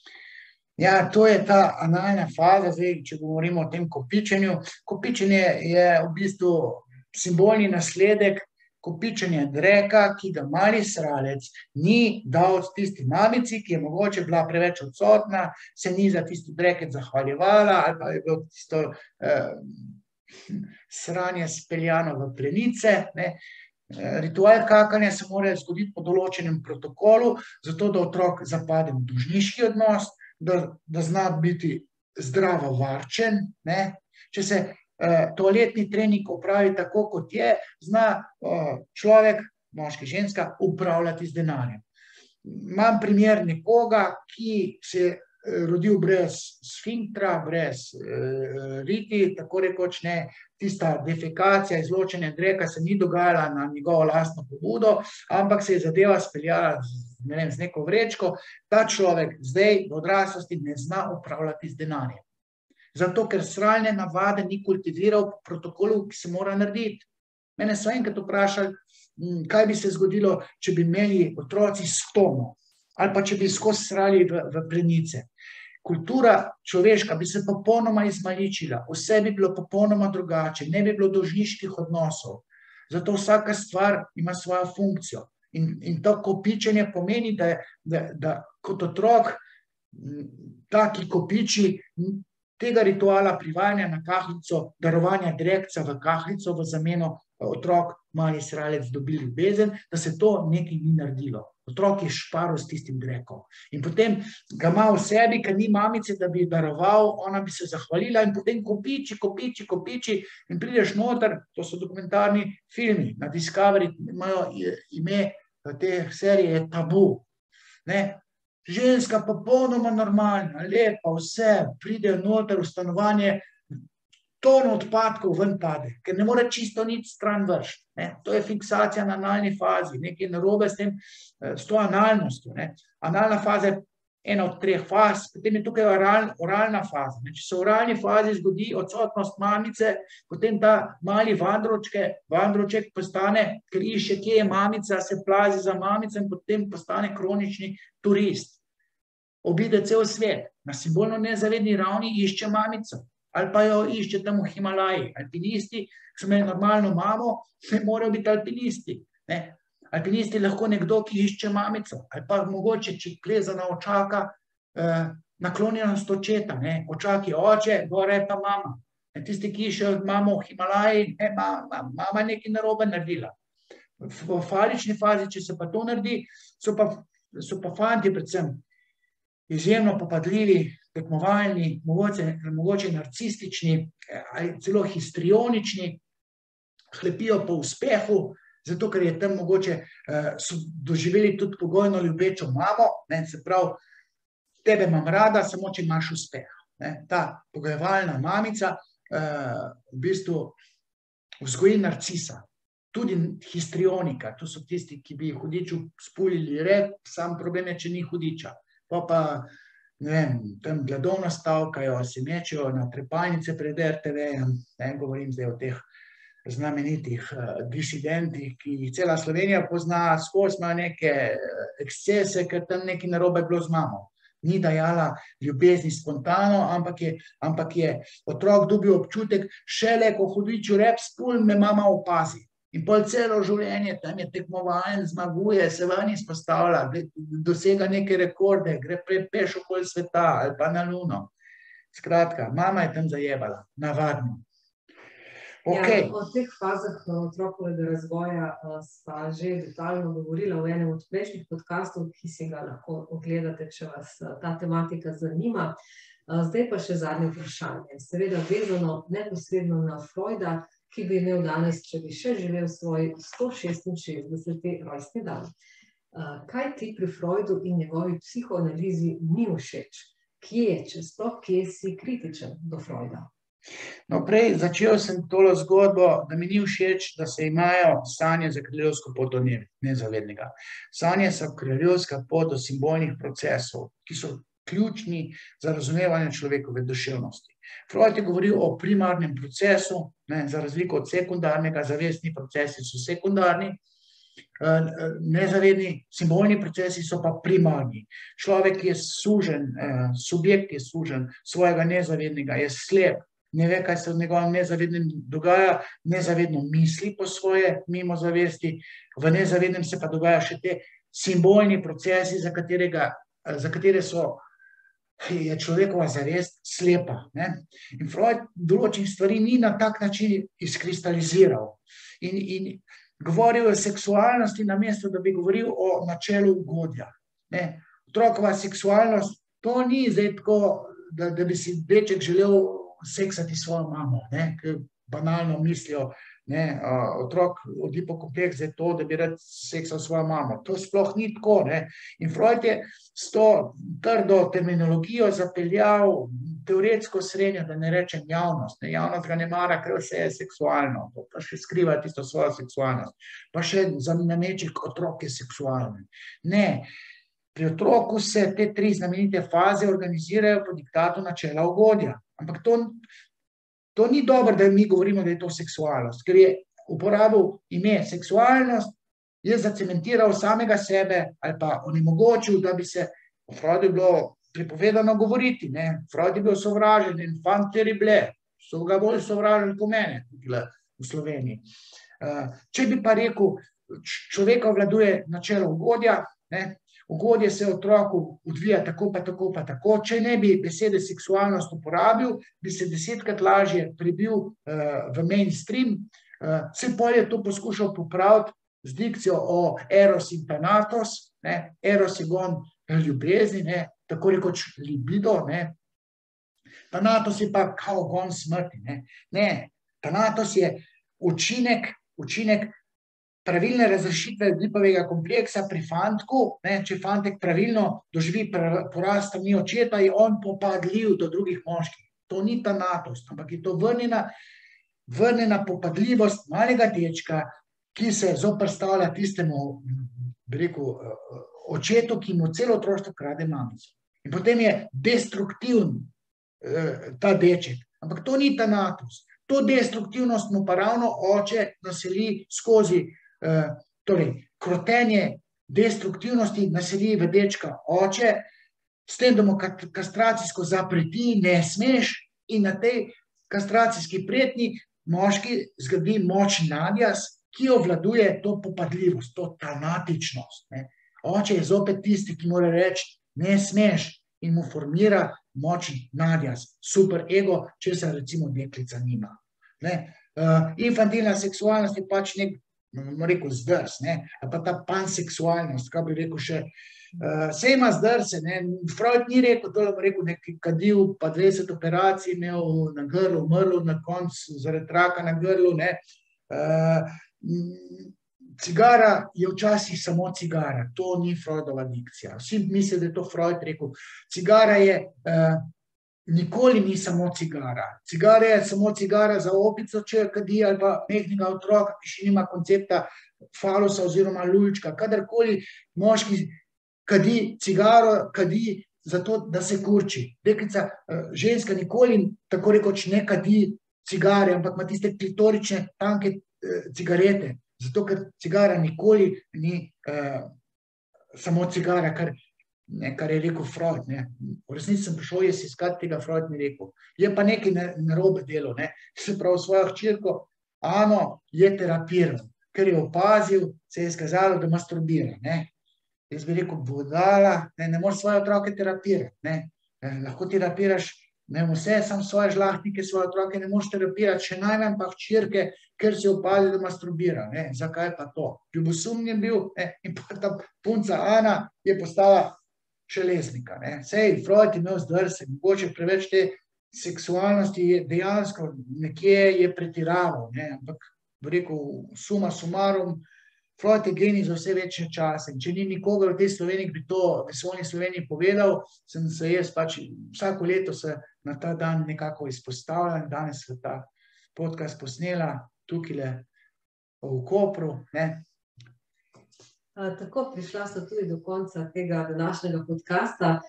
Ja, to je ta analna faza, zdaj, če govorimo o tem kopičenju. Kopičenje je v bistvu simbolni nasledek kopičenja dreka, ki ga mali sralec ni dal tisti mamici, ki je mogoče bila preveč odsotna, se ni za tisti dreket zahvaljevala, ali pa je bilo tisto sranje speljano v plenice. Ritual kakanja se mora zgoditi po določenem protokolu, zato da otrok zapade v dolžniški odnos, da zna biti zdravo varčen. Če se toaletni trening opravi tako, kot je, zna človek moški, ženska, upravljati z denarjem. Imam primer nekoga, ki se je rodil brez sfinktra, brez riti, tako rekoč ne, tista defekacija, izločenje dreka se ni dogajala na njegovo lastno pobudo, ampak se je zadeva speljala z neko vrečko. Ta človek zdaj v odraslosti ne zna upravljati z denarjem. Zato, ker sralne navade ni kultiviral po protokolu, ki se mora narediti. Mene so enkrat vprašali, kaj bi se zgodilo, če bi imeli otroci stomo, ali pa če bi skozi srali v plenice. Kultura človeška bi se popolnoma izmaličila, vse bi bilo popolnoma drugače, ne bi bilo dolžniških odnosov. Zato vsaka stvar ima svojo funkcijo. In to kopičenje pomeni, da kot otrok, ta, ki kopiči, tega rituala privajanja na kahlico, darovanja drekca v kahlico v zameno otrok, mali sralec dobi ljubezen, da se to nekaj ni naredilo. Otrok je šparil s tistim drekom. In potem ga ima v sebi, ker ni mamice, da bi daroval, ona bi se zahvalila in potem kopiči in prideš noter, to so dokumentarni filmi, na Discovery imajo ime te serije Tabu. Ženska popolnoma normalna, lepa, vse, pride noter v stanovanje, ton odpadkov ven pade, ker ne more čisto nič stran vršiti. To je fiksacija na analni fazi, nekaj narobe s to analnostjo. Analna faza je ena od 3 faz, potem je tukaj oralna faza. Če se v oralni fazi zgodi odsotnost mamice, potem ta mali vandrovček postane, ker išče, kje je mamica, se plazi za mamico in potem postane kronični turist. Obide cel svet, na simbolno nezavedni ravni išče mamico. Ali pa jo išče tam v Himalaji. Alpinisti, ki so imeli normalno mamo, ne morejo biti alpinisti. Alpinisti lahko nekdo, ki išče mamico. Ali pa mogoče, če pleza na očaka, naklonjenost očeta. Očak je oče, gore je pa mama. Tisti, ki iščejo mamo v Himalaji, mama je nekaj narobe naredila. V falični fazi, če se pa to naredi, so pa fanti predvsem izjemno popadljivi, tekmovalni, mogoče narcistični ali celo histrionični, hlepijo po uspehu, zato ker je tam mogoče so doživeli tudi pogojno ljubečo mamo, se pravi, tebe imam rada, samo če imaš uspeh. Ta pogojevalna mamica v bistvu vzgoji narcisa, tudi histrionika, to so tisti, ki bi hudiču spulili rep, sam problem je, če ni hudiča. Pa ne vem, tam gladovno stavkajo, se mečejo na trepalnice pred RTV-jem, govorim zdaj o teh znamenitih disidentih, ki jih cela Slovenija pozna, skozi imajo neke ekscese, ker tam nekaj narobe bilo z mamo. Ni dajala ljubezni spontano, ampak je otrok dobil občutek, šele ko hudiču rep spul, me mama opazi. In pol celo življenje, tam je tekmovalen, zmaguje, se ven izpostavlja, dosega neke rekorde, gre peš okoli sveta ali pa na Luno. Skratka, mama je tam zajebala, navadno. O teh fazah otrokovega razvoja sva že detaljno govorila v enem od prejšnjih podkastov, ki si ga lahko ogledate, če vas ta tematika zanima. Zdaj pa še zadnje vprašanje. Seveda vezano neposredno na Freuda, ki bi imel danes, če bi še živel svoj 166. rojstni dan. Kaj ti pri Freudu in njegovi psihoanalizi ni všeč? Če sploh kje si kritičen do Freuda? No, prej začel sem tole zgodbo, da mi ni všeč, da se imajo sanje za kraljevsko pot do nezavednega. Sanje so kraljevska pot do simbolnih procesov, ki so ključni za razumevanje človekove duševnosti. Freud je govoril o primarnem procesu, za razliko od sekundarnega, zavestni procesi so sekundarni, nezavedni simbolni procesi so pa primarni. Človek je sužen, subjekt je sužen svojega nezavednega, je slep, ne ve, kaj se v njegovem nezavednem dogaja, nezavedno misli po svoje mimo zavesti, v nezavednem se pa dogaja še te simbolni procesi, za katere je človekova zavest slepa. In Freud določenih stvari ni na tak način izkristaliziral. In govoril o seksualnosti, namesto da bi govoril o načelu ugodja. Otrokova seksualnost, to ni zdaj tako, da bi si deček želel seksati svojo mamo, ker banalno mislijo Otrok od hipokompleksa je to, da bi rad seksal svojo mamo. To sploh ni tako. In Freud je s to trdo terminologijo zapeljal teoretsko srednjo, da ne rečem javnost. Javnost ga ne mara, ker vse je seksualno, pa še skriva tisto svojo seksualnost. Pa še za nameček otrok je seksualni. Ne, pri otroku se te 3 znamenite faze organizirajo po diktatu načela ugodja. Ampak to ni dobro, da mi govorimo, da je to seksualnost, ker je uporabil ime seksualnost, je zacementiral samega sebe ali pa onemogočil, da bi se, v Freudu je bilo prepovedano govoriti, Freud je bil sovražen, enfant terrible, so ga bolj sovražili po mene, v Sloveniji. Če bi pa rekel, človeka obvladuje načelo ugodja, ugodje se otroku odvija tako pa tako pa tako, če ne bi besede seksualnost uporabil, bi se 10-krat lažje prebil v mainstream, se pol je to poskušal popraviti z dikcijo o eros in thanatos, eros je gon ljubezni, tako rekoč libido, thanatos je pa kao gon smrti, thanatos je učinek pravilne razrešitve Oedipovega kompleksa pri fantku, če fantek pravilno doživi porast strani očeta, je on popadljiv do drugih moških. To ni thanatos, ampak je to vrnjena popadljivost malega dečka, ki se zoperstavlja tistemu, bi rekel, očetu, ki mu celo otroštvo krade mamico. In potem je destruktiven ta deček. Ampak to ni thanatos. To destruktivnost mu pa ravno oče naseli skozi krotenje destruktivnosti naseli v dečka oče, s tem, da mu kastracijsko zapreti, ne smeš, in na tej kastracijski pretnji moški zgradi močen nadjaz, ki obvladuje to popadljivost, to tanatičnost. Oče je zopet tisti, ki mora reči, ne smeš, in mu formira močen nadjaz, super ego, česar recimo deklica nima. Infantilna seksualnost je pač nek, bomo rekel, zdrs, ali pa ta panseksualnost, kaj bi rekel še, se ima zdrse, Freud ni rekel, to je rekel, neki kadil, pa 20 operacij imel na grlu, umrl na koncu zaradi raka na grlu, Cigara je včasih samo cigara, to ni Freudova dikcija. Vsi mislijo, da je to Freud rekel. Cigara je, nikoli ni samo cigara. Cigara je samo cigara za opico, če kadi, ali pa mehkega otroka, ki še nima koncepta falusa oziroma lulčka. Kadarkoli moški kadi cigaro, kadi zato, da se kurči. Deklica, ženska nikoli tako rekoč ne kadi cigare, ampak ima tiste klitorične tanke cigarete. Zato, ker cigara nikoli ni samo cigara, kar je rekel Freud. V resnici sem prišel jaz iskati tega, Freud mi rekel. Je pa nekaj narobe delo. Se pravi, svojo hčerko Ano je terapiral, ker je opazil, se je izkazalo, da masturbira. Jaz bi rekel, budala, ne moreš svoje otroke terapirati. Lahko terapiraš vse, samo svoje žlahtnike, svoje otroke ne moreš terapirati, še najmanj pa hčerke, ker si opazil, da masturbira. Zakaj pa to? Ljubosumni je bil in pa ta punca Ana je postala še lezbika. Sej, Freud je imel zdrse, mogoče preveč te seksualnosti je dejansko nekje je pretiraval, ampak bi rekel, suma sumarum, Freud je genij za vse večje čase. In če ni nikogar v tej Sloveniji, ki bi to vesoljni Sloveniji povedal, sem se jaz pač vsako leto se na ta dan nekako izpostavljala in danes se ta podcast posnela tukajle v Kopru. Tako, prišla so tudi do konca tega današnjega podcasta.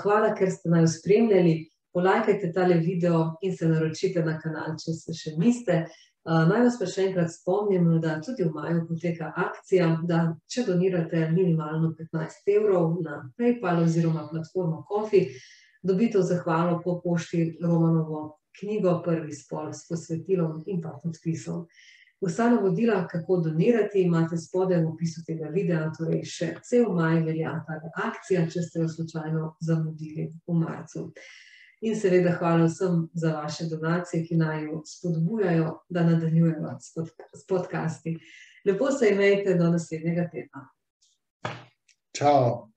Hvala, ker ste naju spremljali. Polajkajte tale video in se naročite na kanal, če se še niste. Naj vas pa še enkrat spomnim, da tudi v maju poteka akcija, da če donirate minimalno 15 € na PayPal oziroma platformo Ko-fi, dobite v zahvalo po pošti Romanovo knjigo Prvi spol s posvetilom in pa podpisom. Vsa navodila, kako donirati, imate spodaj v opisu tega videa, torej še cel maj velja ta akcija, če ste jo slučajno zamudili v marcu. In seveda hvala vsem za vaše donacije, ki naju spodbujajo, da nadaljujemo s podcasti. Lepo se imejte do naslednjega tedna. Čao.